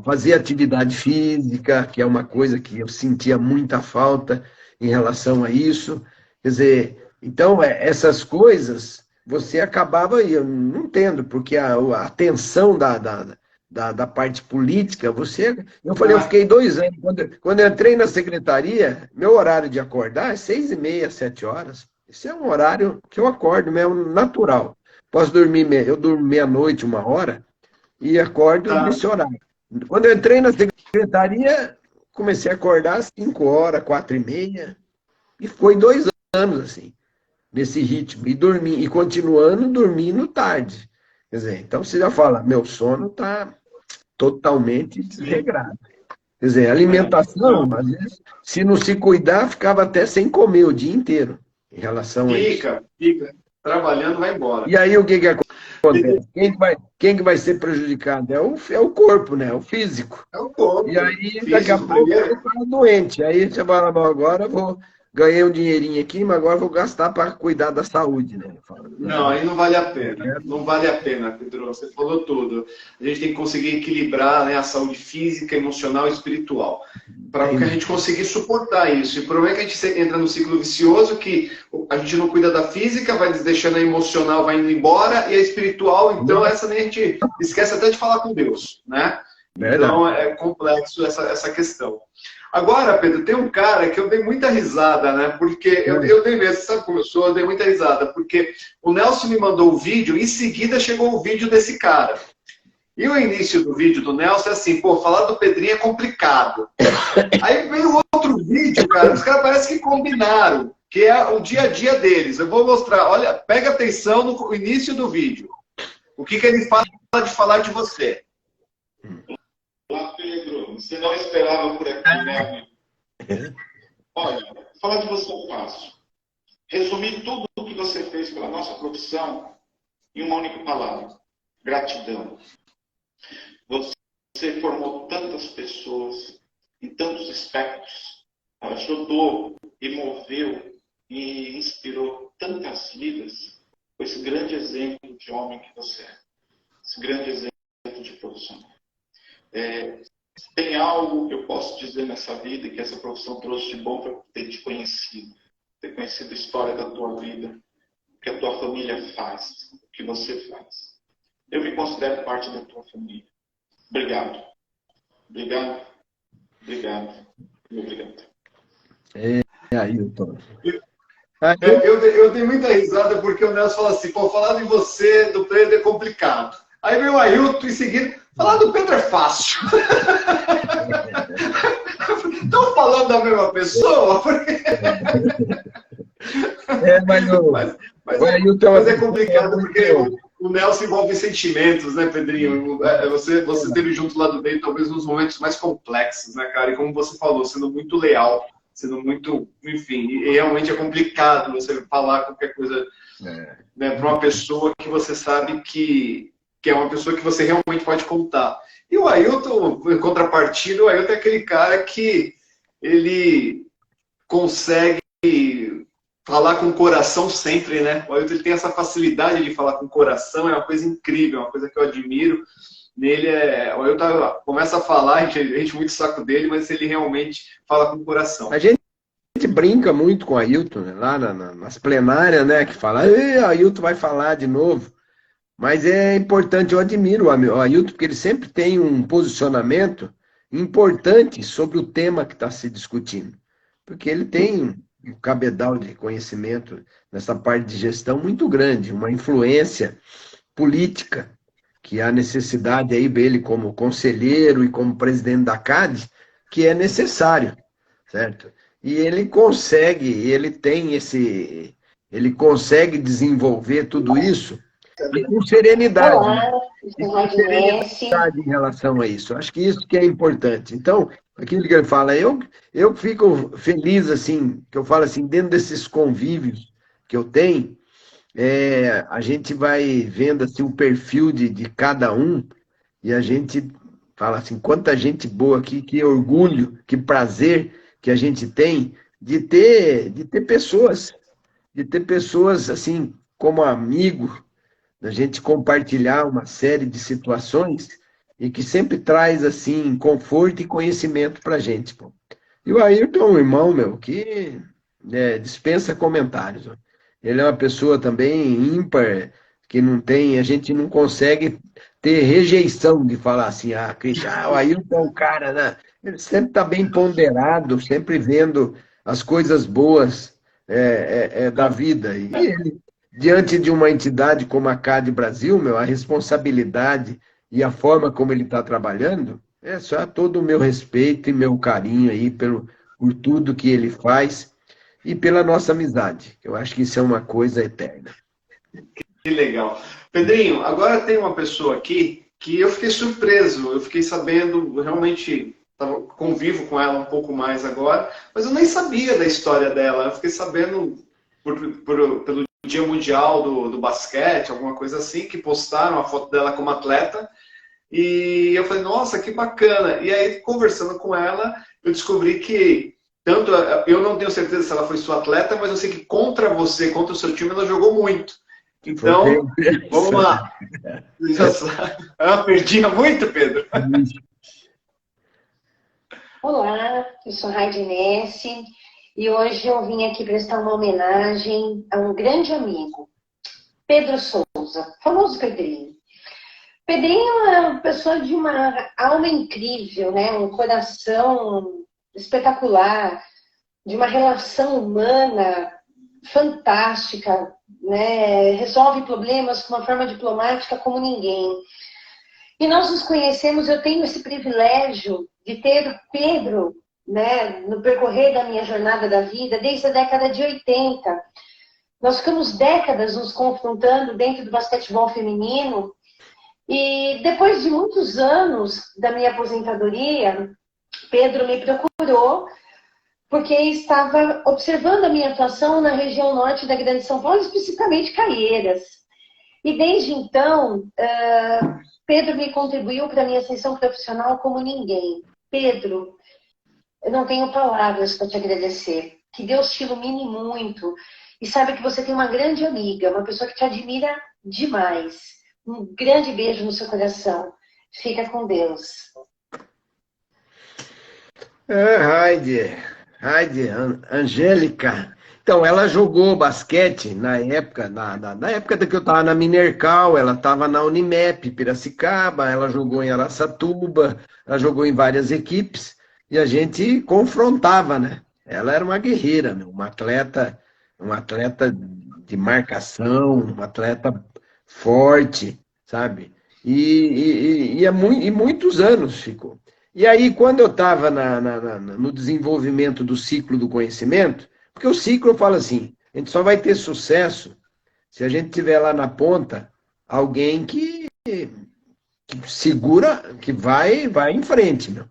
Fazer atividade física, que é uma coisa que eu sentia muita falta em relação a isso. Quer dizer, então, essas coisas, você acabava, eu não entendo, porque a tensão da parte política, eu falei, eu fiquei 2 anos, quando eu entrei na secretaria, meu horário de acordar é 6h30, 7 horas. Esse é um horário que eu acordo mesmo, natural. Posso dormir, eu durmo meia-noite, 1 hora, e acordo nesse horário. Quando eu entrei na secretaria, comecei a acordar às 5 horas, 4h30, e foi 2 anos assim, nesse ritmo, e continuando dormindo tarde. Quer dizer, então você já fala, meu sono está totalmente desregrada. Quer dizer, alimentação, às vezes, se não se cuidar, ficava até sem comer o dia inteiro, em relação a isso. Fica. Trabalhando, vai embora. E aí, o que acontece? Quem que vai ser prejudicado? É o corpo, né? O físico. É o corpo. E aí, daqui a pouco, você fala doente. Aí você fala, bom, agora ganhei um dinheirinho aqui, mas agora vou gastar para cuidar da saúde, né? Não, aí não vale a pena. Não vale a pena, Pedro. Você falou tudo. A gente tem que conseguir equilibrar, né, a saúde física, emocional e espiritual. Para que a gente conseguir suportar isso. E o problema é que a gente entra no ciclo vicioso, que a gente não cuida da física, vai deixando a emocional, vai indo embora, e a espiritual, então, essa nem a gente esquece até de falar com Deus, né? Então, é complexo essa questão. Agora, Pedro, tem um cara que eu dei muita risada, né? Porque eu dei mesmo, sabe como eu sou? Eu dei muita risada, porque o Nelson me mandou o vídeo, em seguida chegou o vídeo desse cara. E o início do vídeo do Nelson é assim, pô, falar do Pedrinho é complicado. Aí veio outro vídeo, cara, os caras parecem que combinaram, que é o dia a dia deles. Eu vou mostrar, olha, pega atenção no início do vídeo. O que ele fala de falar de você. Olá, Pedro. Você não esperava por aqui, né, amigo? Olha, falar de você é fácil. Resumir tudo o que você fez pela nossa profissão em uma única palavra: gratidão. Você formou tantas pessoas em tantos aspectos, ajudou e moveu e inspirou tantas vidas com esse grande exemplo de homem que você é. Esse grande exemplo de profissional. Tem algo que eu posso dizer nessa vida que essa profissão trouxe de bom para ter te conhecido. Ter conhecido a história da tua vida, o que a tua família faz, o que você faz. Eu me considero parte da tua família. Obrigado. Obrigado. Obrigado. E obrigado. Ailton. Eu dei muita risada porque o Nelson fala assim, pô, falar de você, do Pedro, é complicado. Aí veio o Ailton em seguida, falar do Pedro é fácil. Estão falando da mesma pessoa? Mas é complicado porque o Nelson envolve sentimentos, né, Pedrinho? Você teve junto lá do meio, talvez nos momentos mais complexos, né, cara? E como você falou, sendo muito leal, sendo muito, enfim, e realmente é complicado você falar qualquer coisa, né, para uma pessoa que você sabe que é uma pessoa que você realmente pode contar. E o Ailton, em contrapartida, o Ailton é aquele cara que ele consegue falar com o coração sempre, né? O Ailton, ele tem essa facilidade de falar com o coração, é uma coisa incrível, é uma coisa que eu admiro. Nele o Ailton começa a falar, a gente enche muito o saco dele, mas ele realmente fala com o coração. A gente brinca muito com o Ailton, né? Lá nas plenárias, né? Que fala, o Ailton vai falar de novo. Mas é importante, eu admiro o Ailton, porque ele sempre tem um posicionamento importante sobre o tema que está se discutindo. Porque ele tem um cabedal de conhecimento nessa parte de gestão muito grande, uma influência política, que há necessidade aí dele como conselheiro e como presidente da CADE, que é necessário, certo? E ele consegue, ele consegue desenvolver tudo isso e com serenidade. Com serenidade em relação a isso. Acho que isso que é importante. Então, aquilo que ele fala, eu fico feliz, assim, que eu falo assim, dentro desses convívios que eu tenho, a gente vai vendo assim, o perfil de cada um e a gente fala assim, quanta gente boa aqui, que orgulho, que prazer que a gente tem de ter pessoas assim, como amigo, da gente compartilhar uma série de situações e que sempre traz, assim, conforto e conhecimento pra gente, pô. E o Ailton é um irmão, meu, que dispensa comentários. Ó. Ele é uma pessoa também ímpar, que não tem, a gente não consegue ter rejeição de falar assim, o Ailton é um cara, né? Ele sempre está bem ponderado, sempre vendo as coisas boas da vida. E ele, diante de uma entidade como a CADE Brasil, meu, a responsabilidade e a forma como ele está trabalhando, é só todo o meu respeito e meu carinho aí por tudo que ele faz e pela nossa amizade. Eu acho que isso é uma coisa eterna. Que legal. Pedrinho, agora tem uma pessoa aqui que eu fiquei surpreso. Eu fiquei sabendo, realmente, convivo com ela um pouco mais agora, mas eu nem sabia da história dela. Eu fiquei sabendo pelo Dia Mundial do Basquete, alguma coisa assim, que postaram a foto dela como atleta. E eu falei, nossa, que bacana. E aí, conversando com ela, eu descobri que, tanto eu não tenho certeza se ela foi sua atleta, mas eu sei que contra você, contra o seu time, ela jogou muito. Então, vamos lá. Você já sabe. Ela perdia muito, Pedro? Olá, eu sou Raide Nessi e hoje eu vim aqui prestar uma homenagem a um grande amigo, Pedro Souza, famoso Pedrinho. Pedrinho é uma pessoa de uma alma incrível, né? Um coração espetacular, de uma relação humana fantástica, né? Resolve problemas com uma forma diplomática como ninguém. E nós nos conhecemos, eu tenho esse privilégio de ter o Pedro, né, no percorrer da minha jornada da vida, desde a década de 80. Nós ficamos décadas nos confrontando dentro do basquetebol feminino. E depois de muitos anos da minha aposentadoria, Pedro me procurou porque estava observando a minha atuação na região norte da Grande São Paulo, especificamente Caieiras. E desde então, Pedro me contribuiu para a minha ascensão profissional como ninguém. Pedro, eu não tenho palavras para te agradecer. Que Deus te ilumine muito. E saiba que você tem uma grande amiga, uma pessoa que te admira demais. Um grande beijo no seu coração. Fica com Deus. Raide, Angélica. Então, ela jogou basquete na época, na época que eu estava na Minercal, ela estava na Unimep, Piracicaba, ela jogou em Araçatuba, ela jogou em várias equipes, e a gente confrontava, né? Ela era uma guerreira, um atleta de marcação, um atleta forte, sabe? E muitos anos ficou. E aí, quando eu estava no desenvolvimento do ciclo do conhecimento, porque o ciclo, eu falo assim, a gente só vai ter sucesso se a gente tiver lá na ponta alguém que segura, que vai em frente, meu.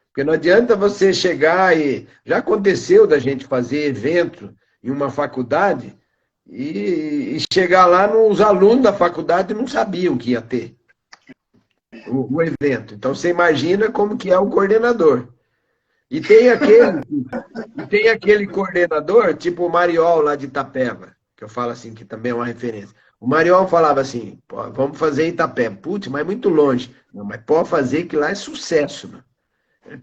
Porque não adianta você chegar e... Já aconteceu da gente fazer evento em uma faculdade e chegar lá, os alunos da faculdade não sabiam que ia ter o evento. Então, você imagina como que é o coordenador. E tem aquele coordenador, tipo o Mariol lá de Itapeva, que eu falo assim, que também é uma referência. O Mariol falava assim, pô, vamos fazer Itapeva. Putz, mas é muito longe. Não, mas pode fazer que lá é sucesso, mano.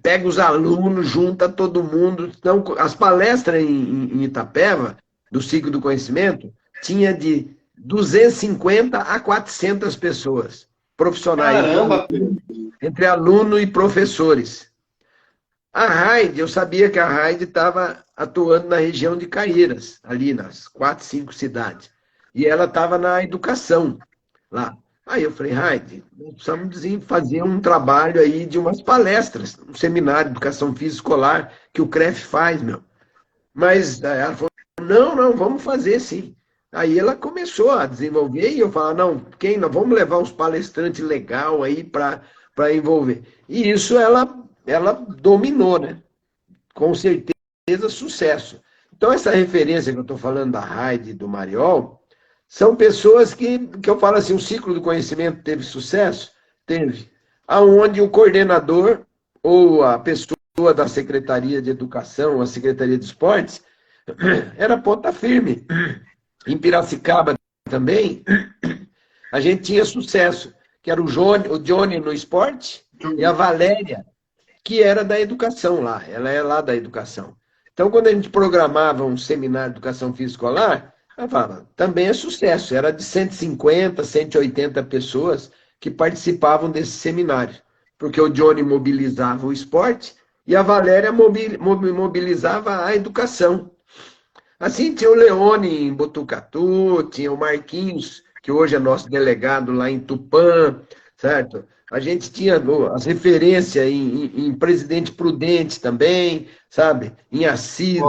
Pega os alunos, junta todo mundo. Então, as palestras em Itapeva, do ciclo do conhecimento, tinha de 250 a 400 pessoas, profissionais. Caramba! Entre aluno e professores. A Raide, eu sabia que a Raide estava atuando na região de Caieiras, ali nas 4, 5 cidades. E ela estava na educação lá. Aí eu falei, Raide, nós precisamos fazer um trabalho aí de umas palestras, um seminário de educação física escolar que o CREF faz, meu. Mas ela falou, não, vamos fazer sim. Aí ela começou a desenvolver e eu falava, nós vamos levar uns palestrantes legal aí para envolver. E isso ela dominou, né? Com certeza, sucesso. Então, essa referência que eu estou falando da Raide e do Mariol, são pessoas que eu falo assim, o ciclo do conhecimento teve sucesso? Teve. Aonde o coordenador ou a pessoa da Secretaria de Educação, a Secretaria de Esportes, era ponta firme. Em Piracicaba também, a gente tinha sucesso, que era o Johnny no esporte e a Valéria, que era da educação lá, ela é lá da educação. Então, quando a gente programava um seminário de educação física escolar, ela falava, também é sucesso, era de 150, 180 pessoas que participavam desse seminário, porque o Johnny mobilizava o esporte e a Valéria mobilizava a educação. Assim, tinha o Leone em Botucatu, tinha o Marquinhos, que hoje é nosso delegado lá em Tupã, certo? A gente tinha as referências em Presidente Prudente também, sabe? Em Assis,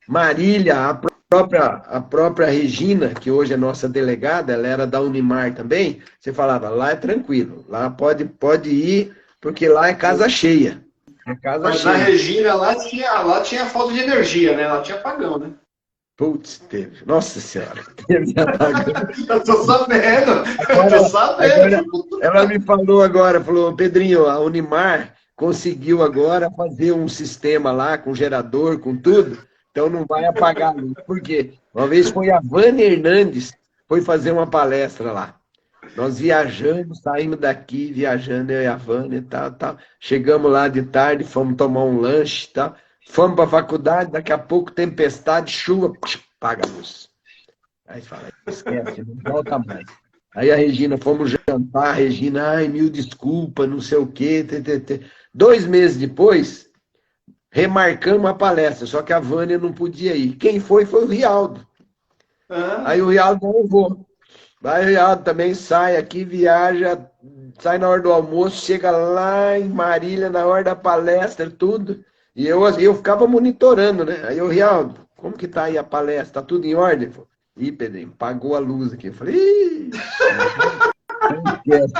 Marília, a a própria Regina, que hoje é nossa delegada, ela era da Unimar também, você falava, lá é tranquilo, lá pode ir, porque lá é casa cheia. É casa Mas cheia. na Regina, lá tinha falta de energia, né? Lá tinha apagão, né? Putz, teve. Nossa Senhora. Teve apagão. Eu tô sabendo. Agora, Eu tô sabendo. ela me falou agora, falou, Pedrinho, a Unimar conseguiu agora fazer um sistema lá com gerador, com tudo, então não vai apagar a luz. Por quê? Uma vez foi a Vânia Hernandes, foi fazer uma palestra lá. Nós viajamos, saímos daqui, viajando, eu e a Vânia e tal. Chegamos lá de tarde, fomos tomar um lanche e tal. Fomos para a faculdade, daqui a pouco tempestade, chuva, apaga a luz. Aí fala, esquece, não volta mais. Aí a Regina, fomos jantar, a Regina, ai, mil desculpa, não sei o quê. 2 meses depois, remarcamos a palestra, só que a Vânia não podia ir. Quem foi o Rialdo. Aí o Rialdo não vou. Vai o Rialdo também, sai aqui, viaja, sai na hora do almoço, chega lá em Marília, na hora da palestra, tudo. E eu ficava monitorando, né? Aí o Rialdo, como que tá aí a palestra? Tá tudo em ordem? Ele falou, ih, Pedrinho, pagou a luz aqui. Eu falei, ih, não esquece.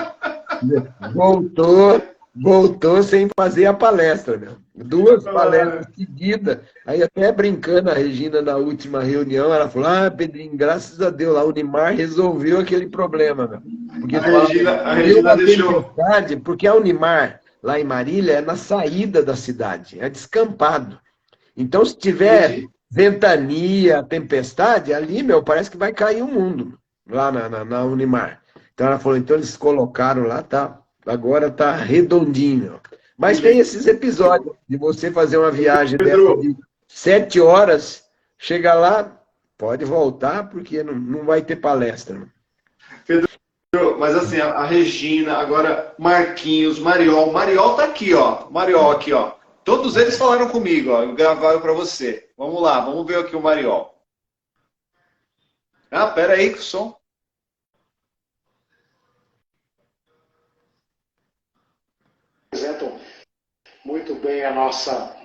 Voltou sem fazer a palestra, meu. 2 palestras seguidas. Aí até brincando, a Regina, na última reunião, ela falou, Pedrinho, graças a Deus, a Unimar resolveu aquele problema, meu. Porque a Regina deixou... tempestade, porque a Unimar, lá em Marília, é na saída da cidade, é descampado. Então, se tiver ventania, tempestade, ali, meu, parece que vai cair o mundo, lá na Unimar. Então ela falou, então eles colocaram lá, tá, agora tá redondinho. Mas tem esses episódios de você fazer uma viagem dessa de 7 horas, chega lá, pode voltar, porque não vai ter palestra. Pedro, mas assim, a Regina, agora Marquinhos, Mariol tá aqui, ó. Mariol aqui, ó. Todos eles falaram comigo, ó. Gravaram para você. Vamos lá, vamos ver aqui o Mariol. Pera aí que o som. Representam muito bem a nossa...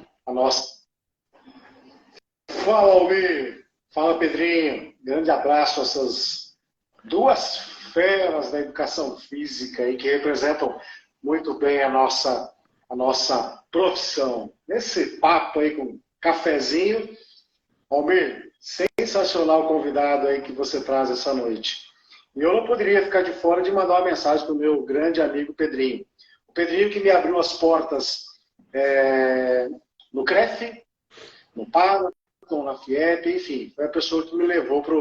Fala, Almir. Fala, Pedrinho. Grande abraço a essas 2 feras da educação física aí que representam muito bem a nossa profissão. Nesse papo aí com cafezinho, Almir, sensacional convidado aí que você traz essa noite. E eu não poderia ficar de fora de mandar uma mensagem para o meu grande amigo Pedrinho. O Pedrinho que me abriu as portas no CREF, no Paraton, na FIEP, enfim, foi a pessoa que me levou para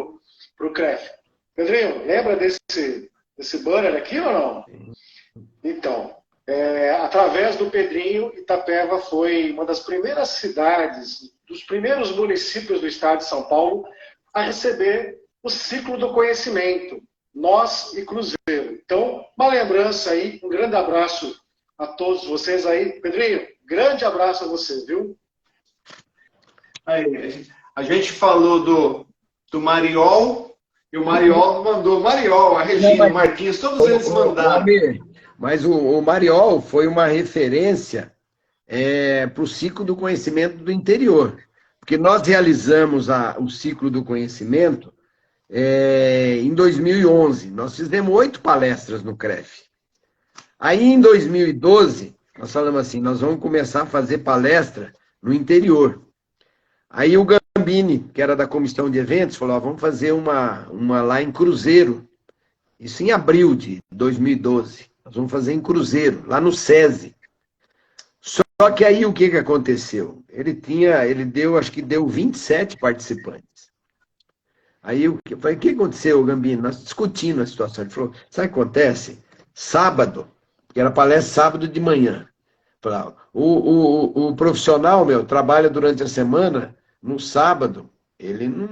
o CREF. Pedrinho, lembra desse banner aqui ou não? Então, através do Pedrinho, Itapeva foi uma das primeiras cidades, dos primeiros municípios do estado de São Paulo a receber o ciclo do conhecimento, Nós e Cruzeiro. Então, uma lembrança aí, um grande abraço a todos vocês aí. Pedrinho, grande abraço a você, viu? Aí, a gente falou do Mariol, e o Mariol mandou, Mariol, a Regina, o Marquinhos, todos eles mandaram. Mas o Mariol foi uma referência para o ciclo do conhecimento do interior. Porque nós realizamos o ciclo do conhecimento em 2011. Nós fizemos 8 palestras no CREF. Aí, em 2012, nós falamos assim, nós vamos começar a fazer palestra no interior. Aí o Gambini, que era da comissão de eventos, falou, vamos fazer uma lá em Cruzeiro. Isso em abril de 2012. Nós vamos fazer em Cruzeiro, lá no SESI. Só que aí o que aconteceu? Acho que deu 27 participantes. Aí eu falei, o que aconteceu, Gambini? Nós discutindo a situação. Ele falou, sabe o que acontece? Sábado, que era palestra sábado de manhã. O profissional, trabalha durante a semana, no sábado, ele não...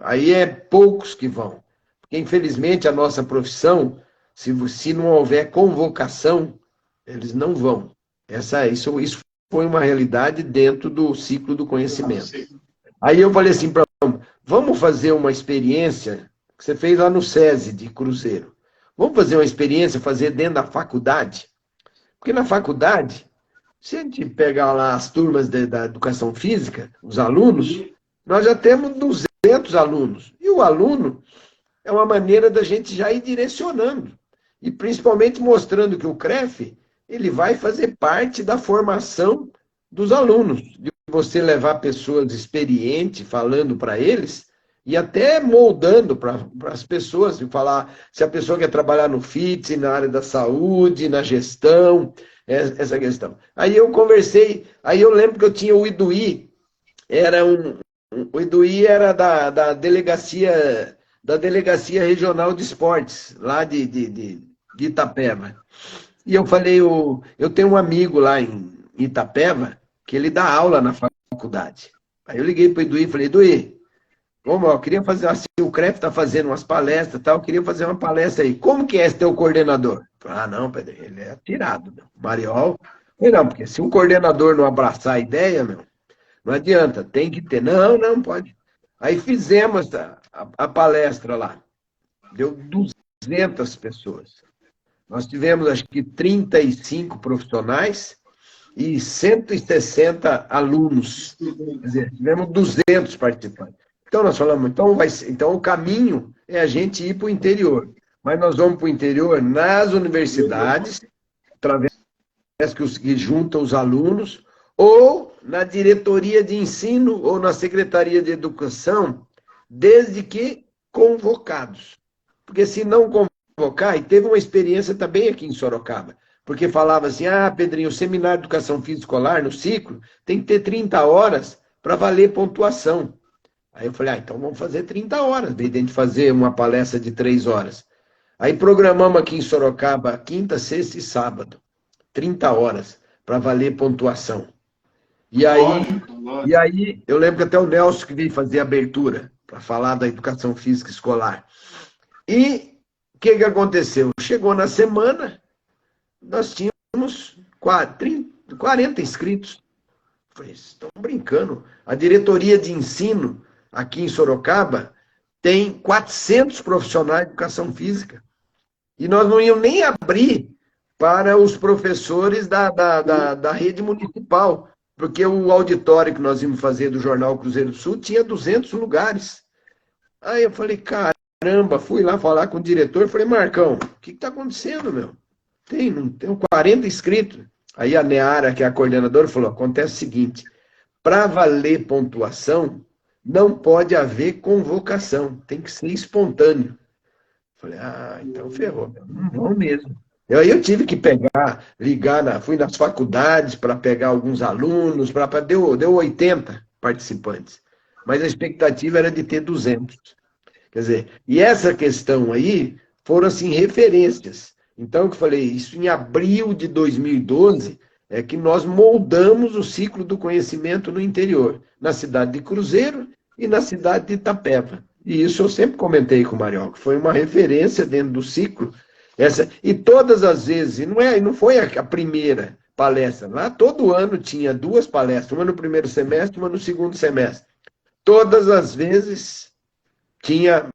Aí é poucos que vão. Porque, infelizmente, a nossa profissão, se não houver convocação, eles não vão. Isso foi uma realidade dentro do ciclo do conhecimento. Aí eu falei assim, vamos fazer uma experiência que você fez lá no SESI de Cruzeiro. Vamos fazer uma experiência, fazer dentro da faculdade? Porque na faculdade, se a gente pegar lá as turmas da educação física, os alunos, nós já temos 200 alunos. E o aluno é uma maneira da gente já ir direcionando. E principalmente mostrando que o CREF ele vai fazer parte da formação dos alunos. De você levar pessoas experientes, falando para eles, e até moldando para as pessoas, e falar se a pessoa quer trabalhar no FITS, na área da saúde, na gestão, essa questão. Aí eu conversei, aí eu lembro que eu tinha o Iduí, o Iduí era da delegacia regional de esportes, lá de Itapeva. E eu falei, eu tenho um amigo lá em Itapeva, que ele dá aula na faculdade. Aí eu liguei para o Iduí e falei, Iduí, eu queria fazer assim, o CREF está fazendo umas palestras e tal, eu queria fazer uma palestra aí. Como que é esse teu coordenador? Eu falei, não, Pedro, ele é atirado, meu. Mariol. Eu falei, não, porque se um coordenador não abraçar a ideia, meu, não adianta, tem que ter. Não pode. Aí fizemos a palestra lá. Deu 200 pessoas. Nós tivemos, acho que, 35 profissionais e 160 alunos. Quer dizer, tivemos 200 participantes. Então, nós falamos, então o caminho é a gente ir para o interior. Mas nós vamos para o interior nas universidades, através que juntam os alunos, ou na diretoria de ensino, ou na secretaria de educação, desde que convocados. Porque se não convocar, e teve uma experiência também aqui em Sorocaba, porque falava assim, Pedrinho, o seminário de educação física escolar, no ciclo, tem que ter 30 horas para valer pontuação. Aí eu falei, então vamos fazer 30 horas, em vez de a gente fazer uma palestra de 3 horas. Aí programamos aqui em Sorocaba, quinta, sexta e sábado, 30 horas, para valer pontuação. E aí, eu lembro que até o Nelson que veio fazer a abertura, para falar da educação física escolar. E o que aconteceu? Chegou na semana, nós tínhamos 40 inscritos. Eu falei, estão brincando. A diretoria de ensino aqui em Sorocaba tem 400 profissionais de educação física. E nós não íamos nem abrir para os professores da rede municipal, porque o auditório que nós íamos fazer do Jornal Cruzeiro do Sul tinha 200 lugares. Aí eu falei, caramba, fui lá falar com o diretor, falei, Marcão, o que está acontecendo, meu? Tem 40 inscritos. Aí a Neara, que é a coordenadora, falou, acontece o seguinte, para valer pontuação, não pode haver convocação, tem que ser espontâneo. Falei, então ferrou, não vão mesmo. Aí eu tive que fui nas faculdades para pegar alguns alunos, deu 80 participantes. Mas a expectativa era de ter 200. Quer dizer, e essa questão aí foram, assim, referências. Então, eu falei, isso em abril de 2012, é que nós moldamos o ciclo do conhecimento no interior, na cidade de Cruzeiro e na cidade de Itapeva. E isso eu sempre comentei com o Mariol, que foi uma referência dentro do ciclo. E todas as vezes, e não foi a primeira palestra, lá todo ano tinha 2 palestras, uma no primeiro semestre, uma no segundo semestre. Todas as vezes tinha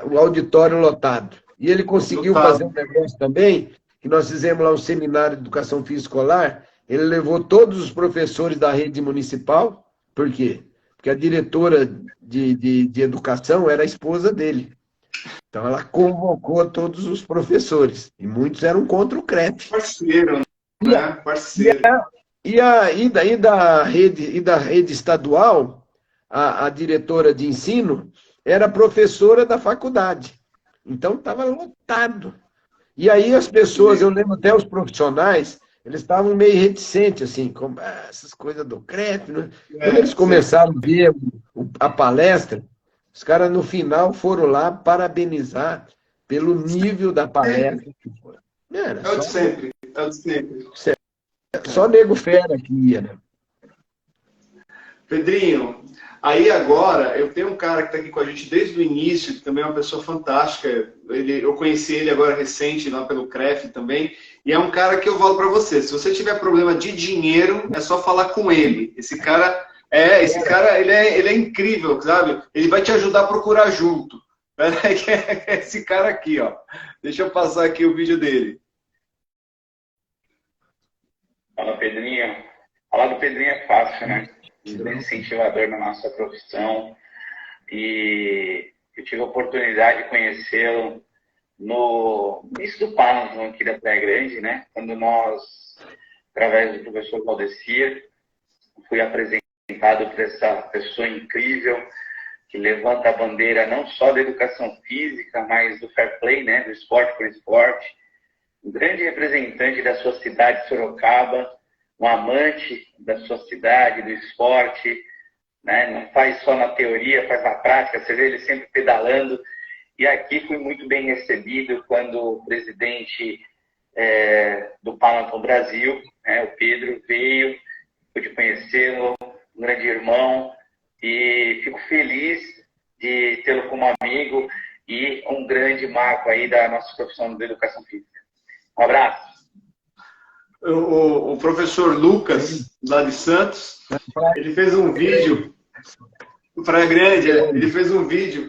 o auditório lotado. E ele conseguiu fazer um negócio também, que nós fizemos lá um seminário de educação física escolar, ele levou todos os professores da rede municipal. Por quê? Porque a diretora de educação era a esposa dele. Então ela convocou todos os professores, e muitos eram contra o CREF. Parceiro, né? Parceiro. E daí da rede estadual, a diretora de ensino era professora da faculdade. Então estava lotado. E aí as pessoas, eu lembro até os profissionais, eles estavam meio reticentes, assim, com essas coisas do CREF. Né? Quando eles começaram a ver a palestra, os caras no final foram lá parabenizar pelo nível da palestra. É o de sempre, é o de sempre. Só nego fera que ia, né? Pedrinho, aí agora, eu tenho um cara que está aqui com a gente desde o início, que também é uma pessoa fantástica. Eu conheci ele agora recente, lá pelo CREF também. E é um cara que eu falo para você, se você tiver problema de dinheiro, é só falar com ele. Esse cara, ele é incrível, sabe? Ele vai te ajudar a procurar junto. Esse cara aqui, ó. Deixa eu passar aqui o vídeo dele. Fala, Pedrinho. Falar do Pedrinho é fácil, né? um grande incentivador na nossa profissão. E eu tive a oportunidade de conhecê-lo no início do Panos, aqui da Praia Grande, né? Quando nós, através do professor Valdecir, fui apresentado por essa pessoa incrível que levanta a bandeira não só da educação física, mas do fair play, né? Do esporte por esporte. Um grande representante da sua cidade, Sorocaba, um amante da sua cidade, do esporte, né? Não faz só na teoria, faz na prática. Você vê ele sempre pedalando. E aqui fui muito bem recebido quando o presidente do Peloton Brasil, né, o Pedro, veio, pude conhecê-lo, um grande irmão, e fico feliz de tê-lo como amigo e um grande marco aí da nossa profissão de educação física. Um abraço. O professor Lucas, lá de Santos, ele fez um vídeo, Praia Grande, ele fez um vídeo.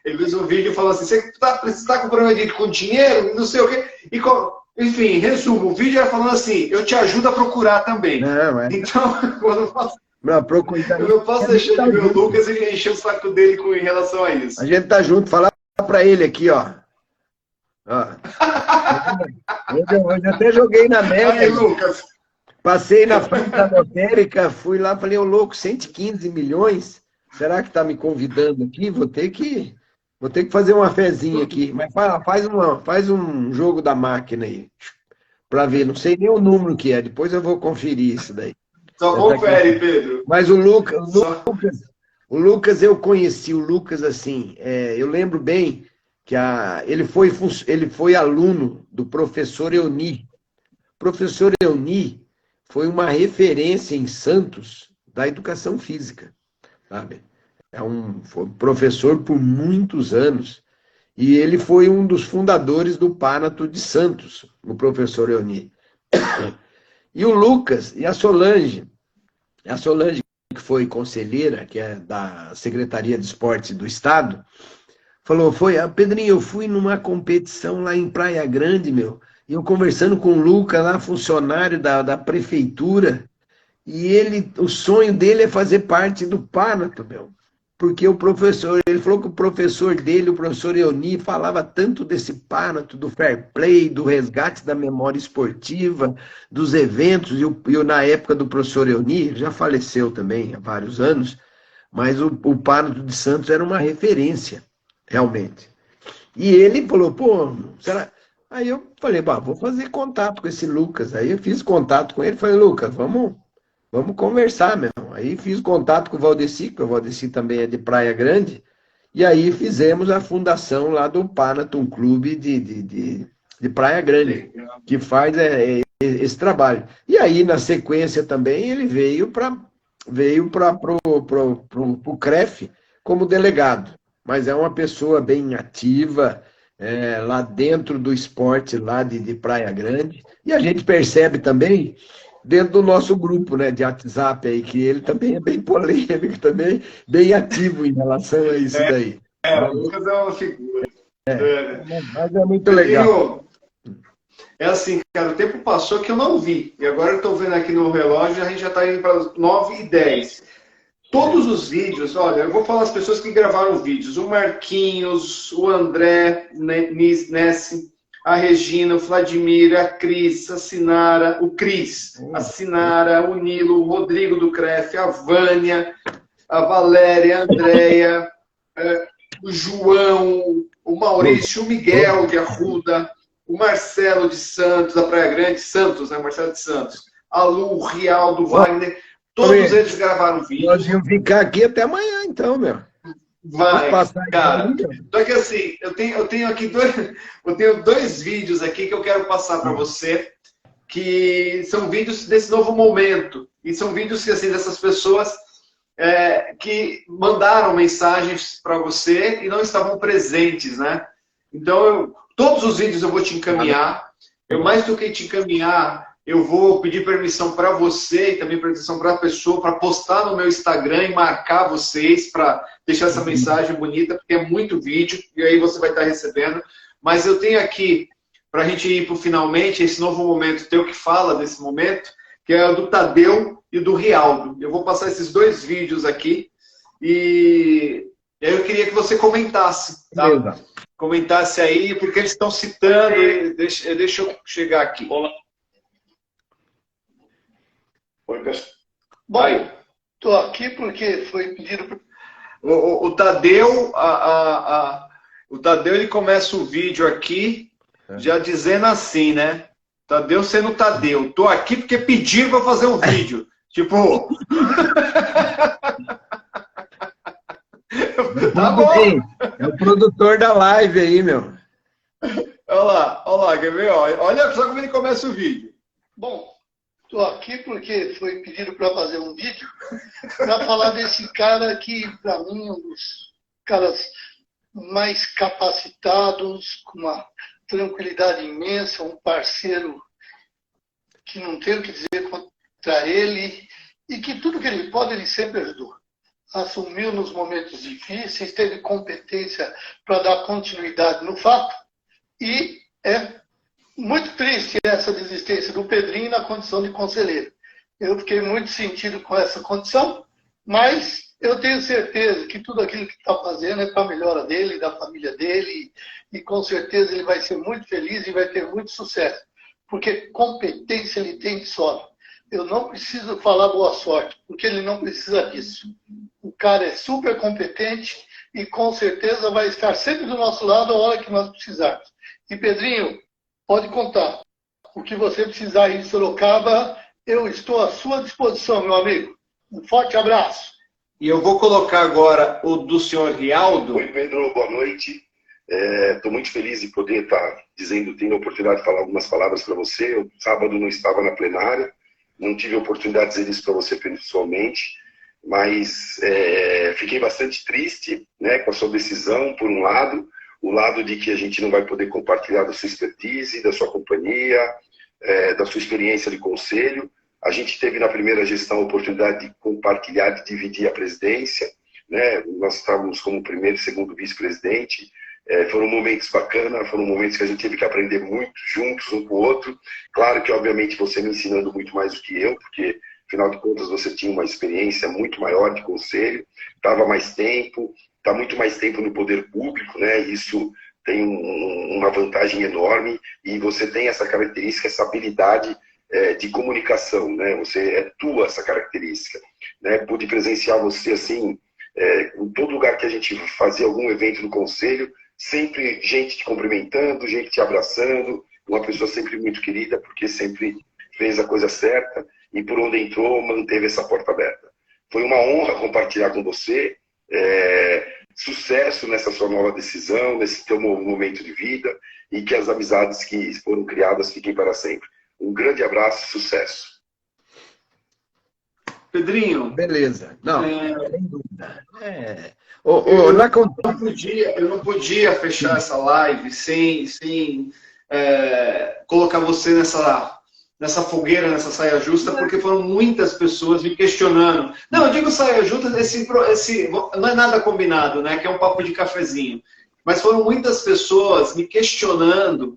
Ele fez um vídeo e falou assim: você está com problema com dinheiro, não sei o quê. Enfim, resumo, o vídeo era falando assim: eu te ajudo a procurar também. Então, quando eu faço, eu não posso deixar de ver o Lucas e encher o saco dele em relação a isso. A gente tá junto, falar para ele aqui, ó. Hoje eu até joguei na média. Aí, Lucas. Passei na frente da lotérica, fui lá, falei: ô louco, 115 milhões? Será que tá me convidando aqui? Vou ter que fazer uma fezinha aqui. Mas faz um jogo da máquina aí, para ver. Não sei nem o número que é, depois eu vou conferir isso daí. Só confere, Pedro. Mas o Lucas, eu conheci o Lucas assim, eu lembro bem que ele foi aluno do professor Euni. O professor Euni foi uma referência em Santos da educação física, sabe? Foi professor por muitos anos. E ele foi um dos fundadores do Panato de Santos, o professor Euni. E o Lucas e a Solange, que foi conselheira, que é da Secretaria de Esportes do Estado, falou: Pedrinho, eu fui numa competição lá em Praia Grande, meu, e eu conversando com o Lucas lá, funcionário da prefeitura, e o sonho dele é fazer parte do Panato, meu. Porque ele falou que o professor dele, o professor Euni, falava tanto desse Panato, do fair play, do resgate da memória esportiva, dos eventos, e na época do professor Euni, já faleceu também há vários anos, mas o Panato de Santos era uma referência, realmente. E ele falou: pô, será... Aí eu falei: vou fazer contato com esse Lucas. Aí eu fiz contato com ele, falei: Lucas, vamos conversar, meu. Aí fiz contato com o Valdecir, porque o Valdecir também é de Praia Grande, e aí fizemos a fundação lá do Panaton Clube de Praia Grande, que faz esse trabalho. E aí, na sequência também, ele veio para o CREF como delegado, mas é uma pessoa bem ativa, lá dentro do esporte lá de Praia Grande, e a gente percebe também dentro do nosso grupo, né, de WhatsApp aí, que ele também é bem polêmico, também bem ativo em relação a isso daí. O Lucas é uma figura. Mas é muito legal. É assim, cara, o tempo passou que eu não vi, e agora eu estou vendo aqui no relógio, a gente já está indo para 9h10. Todos os vídeos, olha, eu vou falar as pessoas que gravaram vídeos: o Marquinhos, o André Nessi, a Regina, o Vladimir, a Cris, a Sinara, a Sinara, o Nilo, o Rodrigo do CREF, a Vânia, a Valéria, a Andréia, o João, o Maurício, o Miguel de Arruda, o Marcelo de Santos, da Praia Grande, Santos, né? Marcelo de Santos, a Lu, o Rialdo, o Wagner, todos eles gravaram vídeo. Nós vamos ficar aqui até amanhã, então, meu. Vai, cara. Só que assim, eu tenho aqui dois vídeos aqui que eu quero passar para você, que são vídeos desse novo momento. E são vídeos que, assim, dessas pessoas que mandaram mensagens para você e não estavam presentes, né? Então, todos os vídeos eu vou te encaminhar. Mais do que te encaminhar, eu vou pedir permissão para você e também permissão para a pessoa para postar no meu Instagram e marcar vocês para deixar essa mensagem bonita, porque é muito vídeo e aí você vai estar recebendo. Mas eu tenho aqui, para a gente ir para o finalmente, esse novo momento teu que fala desse momento, que é o do Tadeu e do Rialdo. Eu vou passar esses 2 vídeos aqui e eu queria que você comentasse, tá? Comentasse aí, porque eles estão citando. Deixa eu chegar aqui. Olá. Oi, pessoal. Bom, estou aqui porque foi pedido... O Tadeu, o Tadeu, ele começa o vídeo aqui já dizendo assim, né? Tadeu sendo Tadeu. Tô aqui porque pediram para fazer um vídeo. Tipo... Tá bom. É o produtor da live aí, meu. Olha lá, quer ver? Olha só como ele começa o vídeo. Bom, estou aqui porque foi pedido para fazer um vídeo para falar desse cara que, para mim, é um dos caras mais capacitados, com uma tranquilidade imensa, um parceiro que não tem o que dizer contra ele e que tudo que ele pode, ele sempre ajudou. Assumiu nos momentos difíceis, teve competência para dar continuidade no fato e é muito triste essa desistência do Pedrinho na condição de conselheiro. Eu fiquei muito sentido com essa condição, mas eu tenho certeza que tudo aquilo que está fazendo é para a melhora dele, da família dele, e com certeza ele vai ser muito feliz e vai ter muito sucesso, porque competência ele tem de sobra. Eu não preciso falar boa sorte, porque ele não precisa disso. O cara é super competente e com certeza vai estar sempre do nosso lado a hora que nós precisarmos. E Pedrinho, pode contar. O que você precisar aí de Sorocaba, eu estou à sua disposição, meu amigo. Um forte abraço. E eu vou colocar agora o do senhor Rialdo. Oi, Pedro, boa noite. Estou muito feliz de poder estar tendo a oportunidade de falar algumas palavras para você. Eu, sábado, não estava na plenária, não tive a oportunidade de dizer isso para você pessoalmente, mas fiquei bastante triste, né, com a sua decisão, por um lado, o lado de que a gente não vai poder compartilhar da sua expertise, da sua companhia, da sua experiência de conselho. A gente teve na primeira gestão a oportunidade de compartilhar, de dividir a presidência, né? Nós estávamos como primeiro e segundo vice-presidente. Foram momentos bacanas, foram momentos que a gente teve que aprender muito juntos, um com o outro. Claro que, obviamente, você me ensinando muito mais do que eu, porque, afinal de contas, você tinha uma experiência muito maior de conselho, estava mais tempo, está muito mais tempo no poder público, né? Isso tem uma vantagem enorme e você tem essa característica, essa habilidade de comunicação, né? Você é tua essa característica, né? Pude presenciar você assim, em todo lugar que a gente fazia algum evento no conselho, sempre gente te cumprimentando, gente te abraçando, uma pessoa sempre muito querida, porque sempre fez a coisa certa e por onde entrou manteve essa porta aberta. Foi uma honra compartilhar com você. Sucesso nessa sua nova decisão, nesse teu novo momento de vida e que as amizades que foram criadas fiquem para sempre. Um grande abraço e sucesso. Pedrinho. Beleza. Não, sem dúvida. Eu não podia fechar essa live sem colocar você nessa fogueira, nessa saia justa, porque foram muitas pessoas me questionando. Não, eu digo saia justa, não é nada combinado, né? Que é um papo de cafezinho. Mas foram muitas pessoas me questionando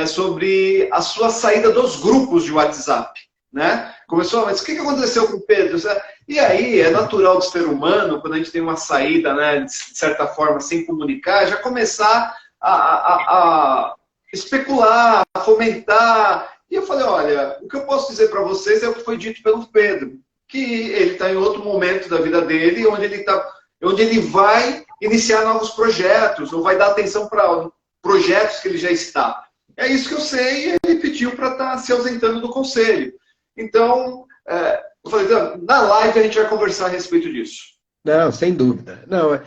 sobre a sua saída dos grupos de WhatsApp, né? Começou, mas o que aconteceu com o Pedro? E aí, é natural do ser humano, quando a gente tem uma saída, né, de certa forma, sem comunicar, já começar a especular, a fomentar. E eu falei, olha, o que eu posso dizer para vocês é o que foi dito pelo Pedro, que ele está em outro momento da vida dele, onde ele vai iniciar novos projetos, ou vai dar atenção para projetos que ele já está. É isso que eu sei, e ele pediu para estar se ausentando do conselho. Então, eu falei, na live a gente vai conversar a respeito disso. Não, sem dúvida. Não,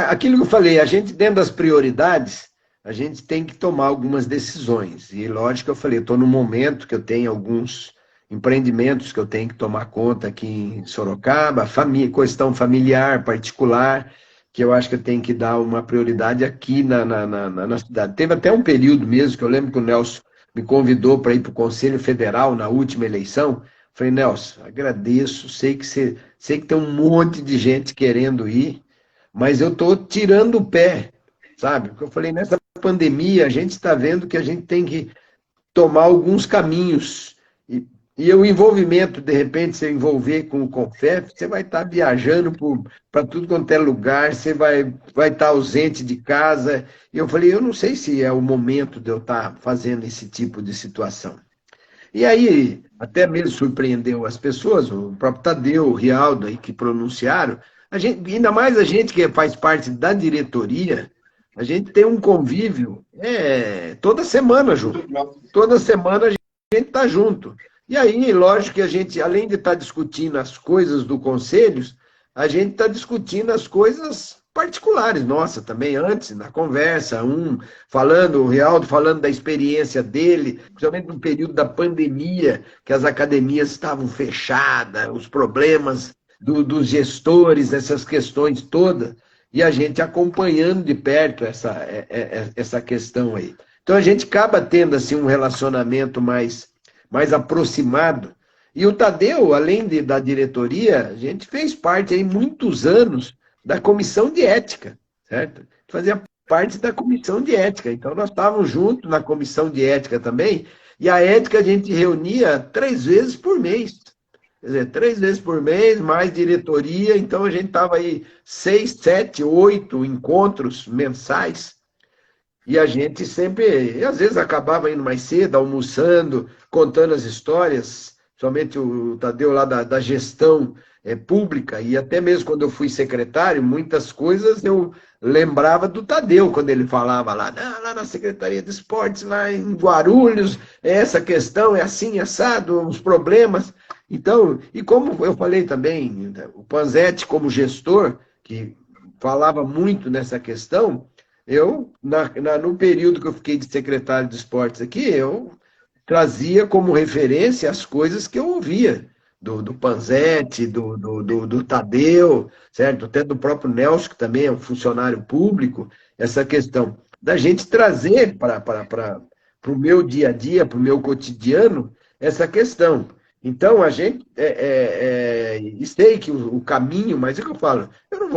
aquilo que eu falei, a gente, dentro das prioridades, a gente tem que tomar algumas decisões. E lógico que eu falei, estou num momento que eu tenho alguns empreendimentos que eu tenho que tomar conta aqui em Sorocaba, questão familiar, particular, que eu acho que eu tenho que dar uma prioridade aqui na cidade. Teve até um período mesmo, que eu lembro que o Nelson me convidou para ir para o Conselho Federal na última eleição. Falei, Nelson, agradeço, sei que tem um monte de gente querendo ir, mas eu estou tirando o pé, sabe? Porque eu falei, nessa pandemia, a gente está vendo que a gente tem que tomar alguns caminhos. E E o envolvimento, de repente, você envolver com o CONFEF, você vai estar viajando para tudo quanto é lugar, você vai estar ausente de casa. E eu falei, eu não sei se é o momento de eu estar fazendo esse tipo de situação. E aí, até mesmo surpreendeu as pessoas, o próprio Tadeu, o Rialdo aí que pronunciaram, ainda mais a gente que faz parte da diretoria, a gente tem um convívio toda semana junto. Toda semana a gente está junto. E aí, lógico que a gente, além de estar discutindo as coisas do conselho, a gente está discutindo as coisas particulares, nossa, também antes, na conversa, o Rialdo falando da experiência dele, principalmente no período da pandemia, que as academias estavam fechadas, os problemas dos gestores, essas questões todas, e a gente acompanhando de perto essa questão aí. Então a gente acaba tendo assim, um relacionamento mais aproximado. E o Tadeu, além da diretoria, a gente fez parte aí muitos anos da comissão de ética, certo? Fazia parte da comissão de ética. Então nós estávamos juntos na comissão de ética também, e a ética a gente reunia 3 vezes por mês. Quer dizer, 3 vezes por mês, mais diretoria, então a gente estava aí 6, 7, 8 encontros mensais, e a gente sempre, às vezes acabava indo mais cedo, almoçando, contando as histórias, somente o Tadeu lá da gestão pública, e até mesmo quando eu fui secretário, muitas coisas eu lembrava do Tadeu, quando ele falava lá na Secretaria de Esportes, lá em Guarulhos, essa questão é assim, assado, os problemas. Então, e como eu falei também, o Panzetti como gestor, que falava muito nessa questão, eu, no período que eu fiquei de secretário de esportes aqui, eu trazia como referência as coisas que eu ouvia, do Panzetti, do Tadeu, certo? Até do próprio Nelson, que também é um funcionário público, essa questão da gente trazer para o meu dia a dia, para o meu cotidiano, essa questão. Então, a gente sei que o caminho, mas é o que eu falo, eu não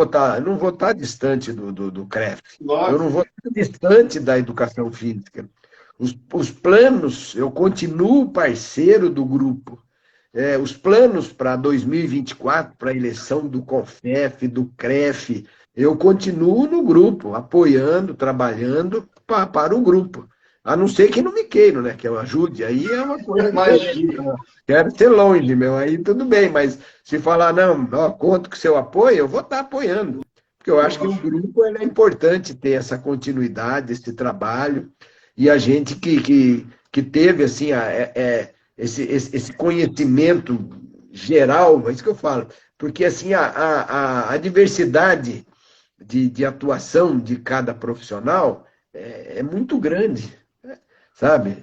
vou estar distante do CREF, eu não vou estar distante da educação física. Os planos, eu continuo parceiro do grupo. Os planos para 2024, para a eleição do CONFEF, do CREF, eu continuo no grupo, apoiando, trabalhando para o grupo. A não ser que não me queiram, né? Que eu ajude, aí é uma coisa. Imagina. Quero ser longe, aí tudo bem, mas se falar, não, conto com seu apoio, eu vou estar apoiando. Porque eu acho que o grupo é importante ter essa continuidade, esse trabalho, e a gente que teve, assim, esse conhecimento geral, é isso que eu falo, porque, assim, a diversidade de atuação de cada profissional é muito grande. Sabe?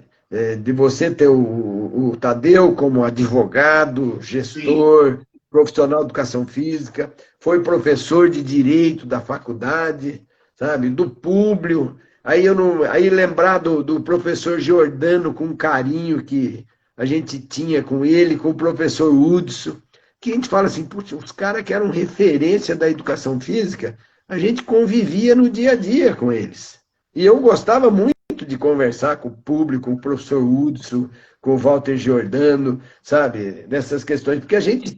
De você ter o Tadeu como advogado, gestor, profissional de educação física, foi professor de direito da faculdade, sabe? Do Públio. Aí lembrar do professor Giordano com o carinho que a gente tinha com ele, com o professor Hudson, que a gente fala assim, puxa, os caras que eram referência da educação física, a gente convivia no dia a dia com eles. E eu gostava muito de conversar com o público, com o professor Hudson, com o Walter Giordano, sabe, nessas questões, porque a gente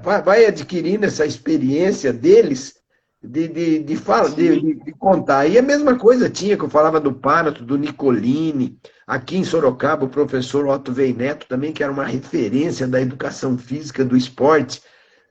vai adquirindo essa experiência deles de contar. E a mesma coisa tinha, que eu falava do Panato, do Nicolini, aqui em Sorocaba, o professor Otto Veineto também, que era uma referência da educação física, do esporte.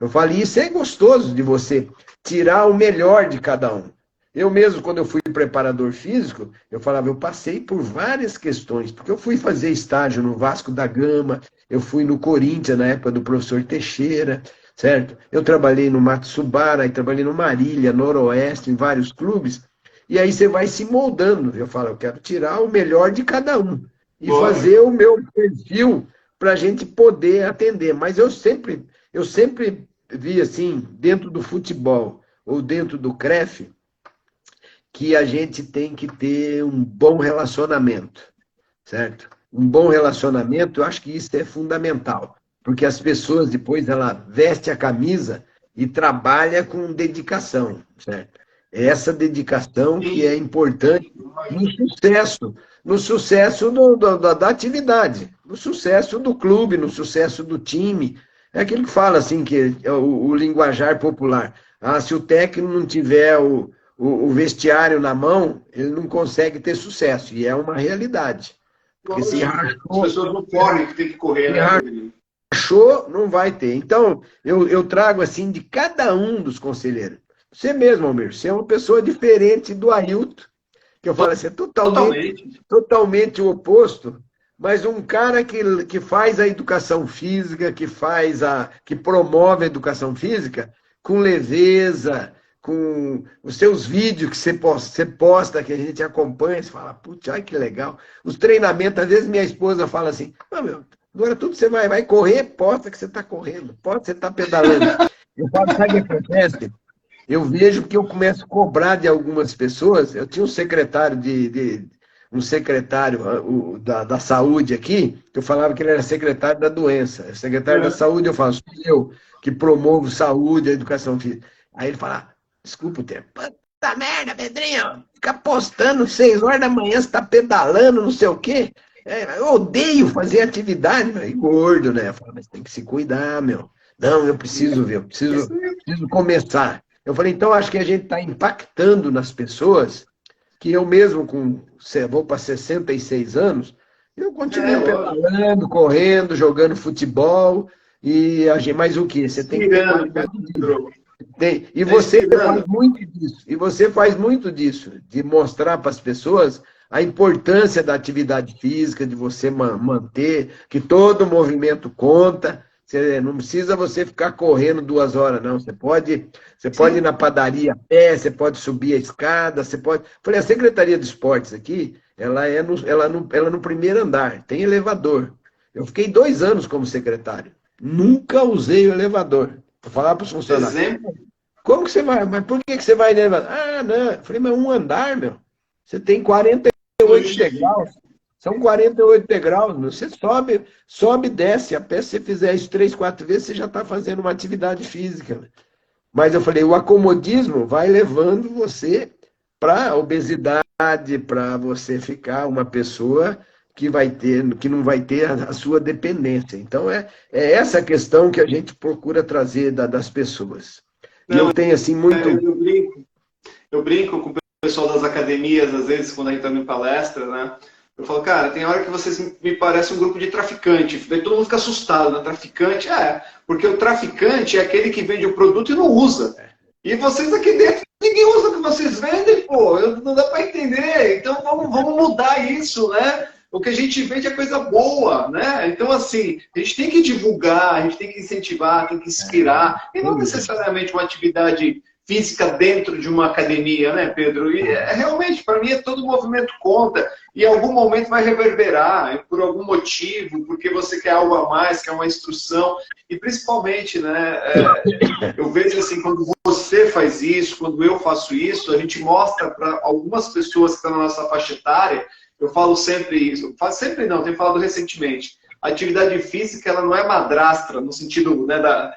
Eu falei, isso é gostoso de você tirar o melhor de cada um. Eu mesmo, quando eu fui preparador físico, eu falava, eu passei por várias questões, porque eu fui fazer estágio no Vasco da Gama, eu fui no Corinthians, na época do professor Teixeira, certo? Eu trabalhei no Matsubara, trabalhei no Marília, Noroeste, em vários clubes, e aí você vai se moldando. Eu falo, eu quero tirar o melhor de cada um, e fazer o meu perfil para a gente poder atender. Mas eu sempre vi, assim, dentro do futebol, ou dentro do CREF, que a gente tem que ter um bom relacionamento, certo? Um bom relacionamento, eu acho que isso é fundamental, porque as pessoas depois, ela veste a camisa e trabalha com dedicação, certo? É essa dedicação que é importante no sucesso no sucesso da atividade, no sucesso do clube, no sucesso do time. É aquilo que fala, assim, que é o linguajar popular. Ah, se o técnico não tiver o vestiário na mão, ele não consegue ter sucesso. E é uma realidade. Porque se As pessoas não correm que tem que correr, né? rachou, não vai ter. Então, eu trago, assim, de cada um dos conselheiros. Você mesmo, Almir, você é uma pessoa diferente do Ailton, que eu falo assim, é totalmente o oposto, mas um cara que faz a educação física, que promove a educação física com leveza, com os seus vídeos que você posta, que a gente acompanha, você fala, putz, ai que legal. Os treinamentos, às vezes minha esposa fala assim, meu, agora tudo você vai correr, posta que você está correndo, posta que você está pedalando. Eu falo, sabe o que acontece? Eu vejo que eu começo a cobrar de algumas pessoas. Eu tinha um secretário da saúde aqui, que eu falava que ele era secretário da doença. O secretário da saúde, eu falo, sou eu que promovo saúde, a educação física. Aí ele fala, desculpa o termo, puta merda, Pedrinho, fica postando 6 horas da manhã, você está pedalando, não sei o quê. Eu odeio fazer atividade, meu. E gordo, né? Eu falo, mas tem que se cuidar, meu. Não, eu preciso ver, eu preciso começar. Eu falei, então acho que a gente está impactando nas pessoas, que eu mesmo, vou para 66 anos, eu continuo pedalando, correndo, jogando futebol, mas o quê? Você tem que ter qualidade de vida. E você faz muito disso, de mostrar para as pessoas a importância da atividade física, de você manter, que todo movimento conta. Não precisa você ficar correndo 2 horas, não. Você pode ir na padaria a pé, você pode subir a escada, você pode... Falei, a Secretaria de Esportes aqui, ela é no primeiro andar, tem elevador. Eu fiquei 2 anos como secretário. Nunca usei o elevador. Vou falar para os funcionários. Como que você vai? Mas por que você vai no elevador? Ah, não. Eu falei, mas um andar, meu. Você tem 48 degraus. São 48 degraus, meu. Você sobe e desce. A pé, se você fizer isso 3, 4 vezes, você já está fazendo uma atividade física. Mas eu falei, o acomodismo vai levando você para a obesidade, para você ficar uma pessoa que não vai ter a sua dependência. Então, é essa questão que a gente procura trazer das pessoas. E eu tenho, assim, muito... Eu brinco com o pessoal das academias, às vezes, quando a gente está em palestra, né? Eu falo, cara, tem hora que vocês me parecem um grupo de traficante. Daí todo mundo fica assustado, né? Traficante, porque o traficante é aquele que vende o produto e não usa. E vocês aqui dentro, ninguém usa o que vocês vendem, pô. Não dá para entender. Então vamos mudar isso, né? O que a gente vende é coisa boa, né? Então, assim, a gente tem que divulgar, a gente tem que incentivar, tem que inspirar. E não necessariamente uma atividade física dentro de uma academia, né, Pedro? E realmente, para mim, todo movimento conta. E em algum momento vai reverberar, por algum motivo, porque você quer algo a mais, quer uma instrução. E principalmente, né, eu vejo assim, quando você faz isso, quando eu faço isso, a gente mostra para algumas pessoas que estão na nossa faixa etária, eu falo sempre isso, sempre não, tenho falado recentemente, a atividade física ela não é madrastra, no sentido, né, da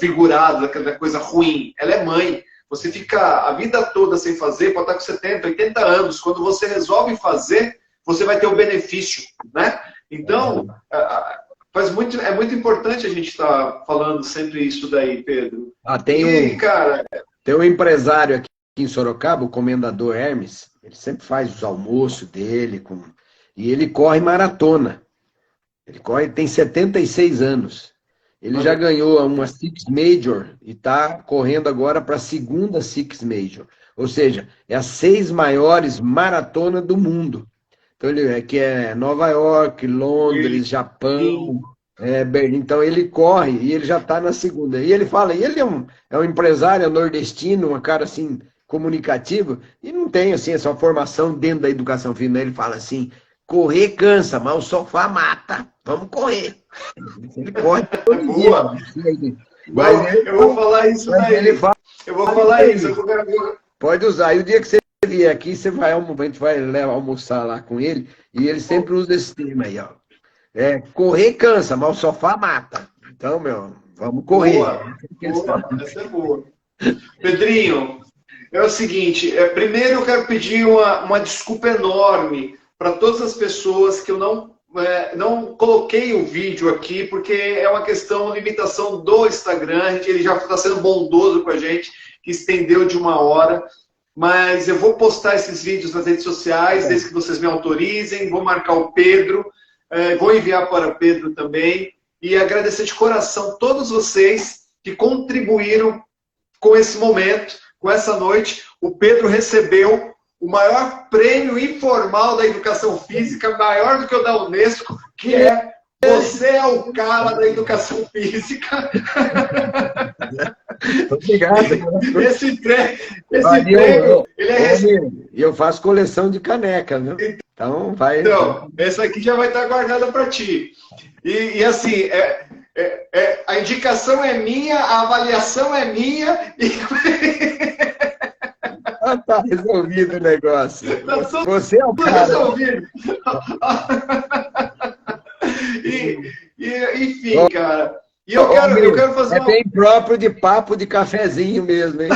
figurado, da coisa ruim, ela é mãe. Você fica a vida toda sem fazer, pode estar com 70, 80 anos. Quando você resolve fazer, você vai ter o benefício, né? Então, é muito importante a gente estar falando sempre isso daí, Pedro. Tem um empresário aqui em Sorocaba, o Comendador Hermes, ele sempre faz os almoços dele, e ele corre maratona. Tem 76 anos. Ele já ganhou uma Six Major e está correndo agora para a segunda Six Major. Ou seja, é as 6 maiores maratonas do mundo. Então, que é Nova York, Londres, Japão, Berlim. Então, ele corre e ele já está na segunda. E ele fala, ele é um empresário nordestino, um cara assim, comunicativo, e não tem assim, essa formação dentro da educação física. Ele fala assim, correr cansa, mas o sofá mata. Vamos correr. Ele corre todo dia. Eu vou falar isso daí. Eu vou falar isso. Pode usar. E o dia que você vier aqui, a gente vai almoçar lá com ele, e ele sempre usa esse termo aí, ó. Correr cansa, mas o sofá mata. Então, vamos correr. Essa é boa. Pedrinho, é o seguinte, primeiro eu quero pedir uma desculpa enorme para todas as pessoas que eu não coloquei o vídeo aqui, porque é uma questão, limitação do Instagram, ele já está sendo bondoso com a gente, que estendeu de 1 hora, mas eu vou postar esses vídeos nas redes sociais, desde que vocês me autorizem, vou marcar o Pedro, vou enviar para o Pedro também, e agradecer de coração todos vocês que contribuíram com esse momento, com essa noite. O Pedro recebeu o maior prêmio informal da educação física, maior do que o da Unesco, que é Você é o Cara da Educação Física. Obrigado. Esse prêmio, ele é... Eu faço coleção de caneca, viu? Então, vai... Então, essa aqui já vai estar guardada para ti. E assim, a indicação é minha, a avaliação é minha e... Tá resolvido o negócio. Você é o cara. Resolvido. Enfim, cara. E eu quero fazer É bem próprio de papo de cafezinho mesmo, hein?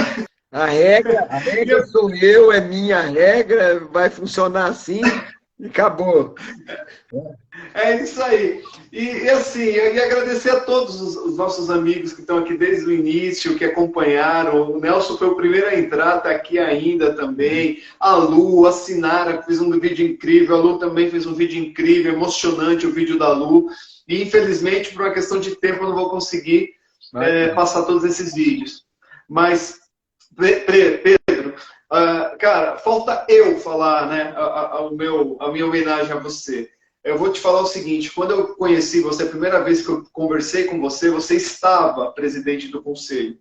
A regra sou eu, é minha regra, vai funcionar assim e acabou. É isso aí. E assim, eu ia agradecer a todos os nossos amigos que estão aqui desde o início, que acompanharam. O Nelson foi o primeiro a entrar, está aqui ainda também. A Lu, a Sinara, que fez um vídeo incrível. A Lu também fez um vídeo incrível, emocionante o vídeo da Lu. E infelizmente, por uma questão de tempo, eu não vou conseguir passar todos esses vídeos. Mas, Pedro, cara, falta eu falar, né, a minha homenagem a você. Eu vou te falar o seguinte, quando eu conheci você, a primeira vez que eu conversei com você, você estava presidente do conselho.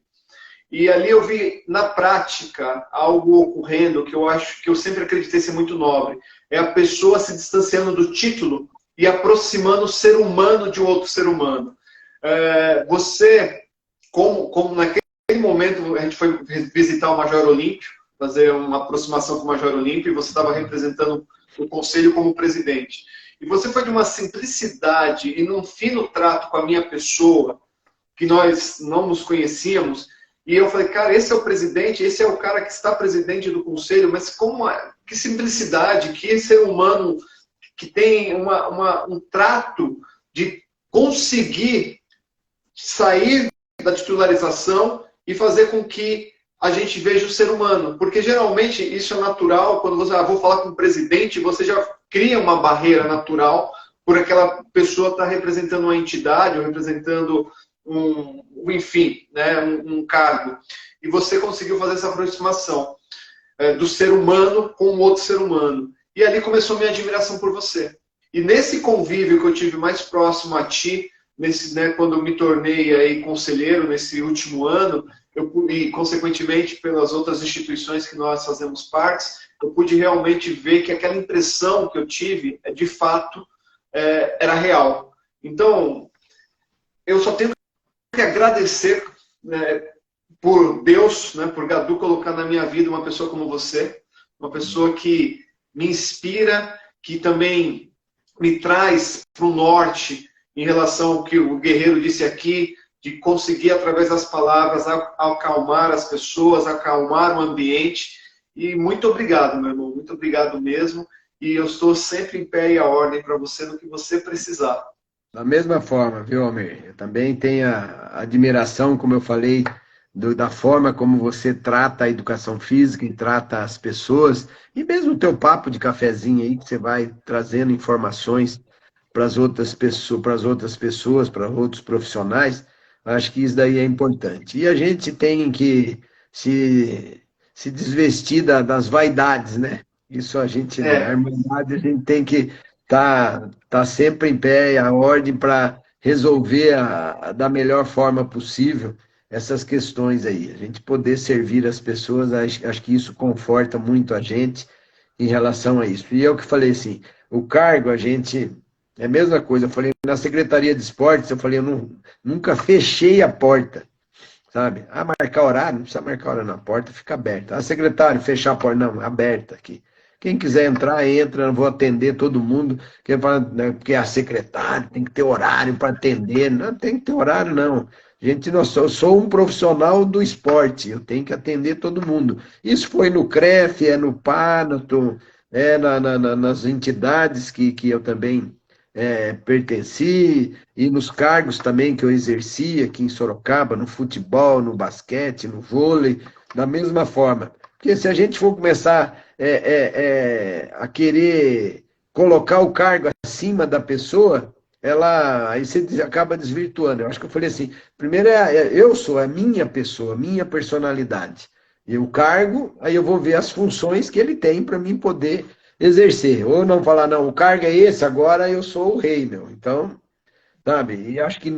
E ali eu vi, na prática, algo ocorrendo que eu acho que eu sempre acreditei ser muito nobre. É a pessoa se distanciando do título e aproximando o ser humano de um outro ser humano. Você, como naquele momento, a gente foi visitar o Major Olímpio, fazer uma aproximação com o Major Olímpio, e você estava representando o conselho como presidente. E você foi de uma simplicidade e num fino trato com a minha pessoa, que nós não nos conhecíamos, e eu falei, cara, esse é o presidente, esse é o cara que está presidente do conselho, mas que simplicidade, que ser humano que tem um trato de conseguir sair da titularização e fazer com que a gente veja o ser humano. Porque geralmente isso é natural, quando você vou falar com o presidente, você já cria uma barreira natural por aquela pessoa estar representando uma entidade ou representando enfim, né, um cargo. E você conseguiu fazer essa aproximação do ser humano com o outro ser humano. E ali começou a minha admiração por você. E nesse convívio que eu tive mais próximo a ti, quando eu me tornei aí conselheiro nesse último ano, e consequentemente pelas outras instituições que nós fazemos parte, eu pude realmente ver que aquela impressão que eu tive, de fato, era real. Então, eu só tenho que agradecer por Deus, né, por Gadu colocar na minha vida uma pessoa como você, uma pessoa que me inspira, que também me traz para o norte em relação ao que o Guerreiro disse aqui, de conseguir, através das palavras, acalmar as pessoas, acalmar o ambiente. E muito obrigado, meu irmão, muito obrigado mesmo. E eu estou sempre em pé e à ordem para você no que você precisar. Da mesma forma, viu, Almir? Eu também tenho a admiração, como eu falei, da forma como você trata a educação física e trata as pessoas, e mesmo o teu papo de cafezinho aí, que você vai trazendo informações para as outras pessoas, para outros profissionais, acho que isso daí é importante. E a gente tem que se desvestir das vaidades, né? Isso a gente, a Irmandade, a gente tem que tá sempre em pé, a ordem para resolver da melhor forma possível essas questões aí. A gente poder servir as pessoas, acho que isso conforta muito a gente em relação a isso. E eu que falei assim, o cargo, a gente... É a mesma coisa, eu falei, na Secretaria de Esportes, eu falei, eu nunca fechei a porta, sabe? Marcar horário, não precisa marcar horário na porta, fica aberta. Secretário, fechar a porta, não, aberta aqui. Quem quiser entrar, entra, eu vou atender todo mundo, porque a secretária tem que ter horário para atender. Não tem que ter horário, não. Gente, eu sou um profissional do esporte, eu tenho que atender todo mundo. Isso foi no CREF, no PANATO, nas entidades que eu também pertenci, e nos cargos também que eu exerci aqui em Sorocaba, no futebol, no basquete, no vôlei, da mesma forma. Porque se a gente for começar a querer colocar o cargo acima da pessoa, aí você acaba desvirtuando. Eu acho que eu falei assim, primeiro eu sou a minha pessoa, a minha personalidade. E o cargo, aí eu vou ver as funções que ele tem para mim poder exercer. Ou não falar, não, o cargo é esse, agora eu sou o rei, meu. Então, sabe, e acho que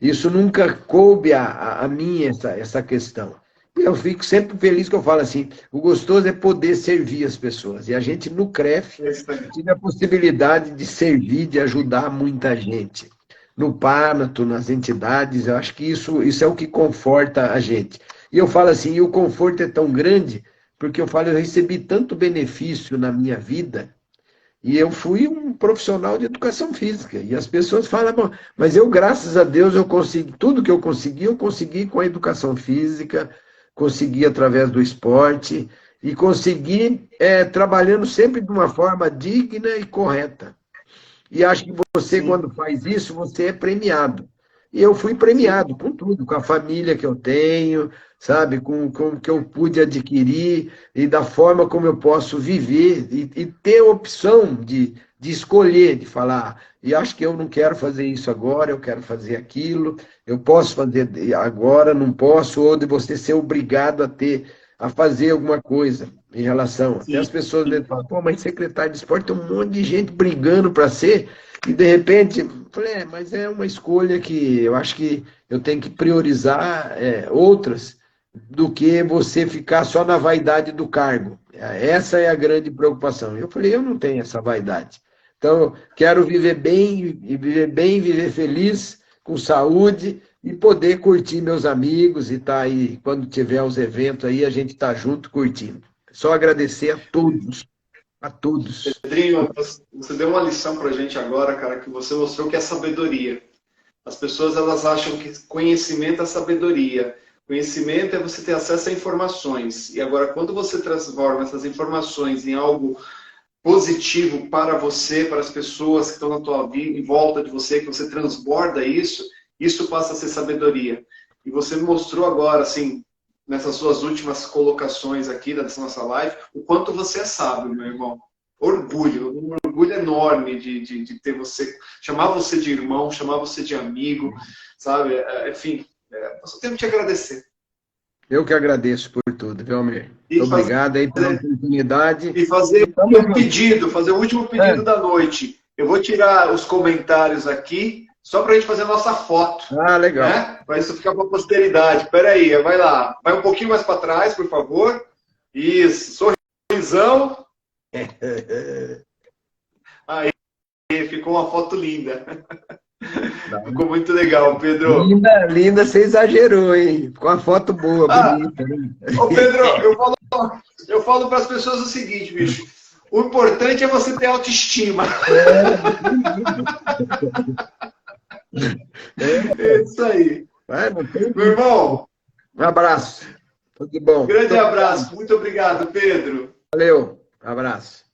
isso nunca coube a mim, essa questão. E eu fico sempre feliz que eu falo assim, o gostoso é poder servir as pessoas. E a gente, no CREF, tive a possibilidade de servir, de ajudar muita gente. No Panato, nas entidades, eu acho que isso é o que conforta a gente. E eu falo assim, e o conforto é tão grande, porque eu falo, eu recebi tanto benefício na minha vida, e eu fui um profissional de educação física. E as pessoas falam, bom, mas eu, graças a Deus, eu consegui, tudo que eu consegui com a educação física, consegui através do esporte, e consegui trabalhando sempre de uma forma digna e correta. E acho que você, quando faz isso, você é premiado. E eu fui premiado com tudo, com a família que eu tenho, sabe, com o que eu pude adquirir e da forma como eu posso viver e ter a opção de escolher, de falar, e acho que eu não quero fazer isso agora, eu quero fazer aquilo, eu posso fazer agora, não posso, ou de você ser obrigado a fazer alguma coisa em relação. Até as pessoas falam, pô, mas secretário de esporte tem um monte de gente brigando para ser, e de repente, eu falei, mas é uma escolha que eu acho que eu tenho que priorizar outras do que você ficar só na vaidade do cargo. Essa é a grande preocupação. Eu falei, eu não tenho essa vaidade. Então, quero viver bem, viver feliz, com saúde, e poder curtir meus amigos, e estar aí, quando tiver os eventos aí, a gente está junto curtindo. Só agradecer a todos. A todos. Pedrinho, você deu uma lição pra gente agora, cara, que você mostrou que é sabedoria. As pessoas, elas acham que conhecimento é sabedoria. Conhecimento é você ter acesso a informações. E agora, quando você transforma essas informações em algo positivo para você, para as pessoas que estão na tua vida, em volta de você, que você transborda isso passa a ser sabedoria. E você me mostrou agora, assim, nessas suas últimas colocações aqui dessa nossa live, o quanto você é sábio, meu irmão. Orgulho, um orgulho enorme de ter você, chamar você de irmão, chamar você de amigo, sabe? Enfim, só tenho que te agradecer. Eu que agradeço por tudo, viu, Almir? Obrigado aí pela oportunidade. E fazer um pedido, fazer o último pedido da noite. Eu vou tirar os comentários aqui, só para a gente fazer a nossa foto. Ah, legal. Né? Para isso ficar para a posteridade. Espera aí, vai lá. Vai um pouquinho mais para trás, por favor. Isso, sorrisão. Aí, ficou uma foto linda. Ficou muito legal, Pedro. Linda, você exagerou, hein? Ficou uma foto boa, bonita. Né? Ô, Pedro, eu falo para as pessoas o seguinte, bicho. O importante é você ter autoestima. É isso aí. Meu irmão. Um abraço. Tudo bom. Grande abraço. Muito obrigado, Pedro. Valeu. Um abraço.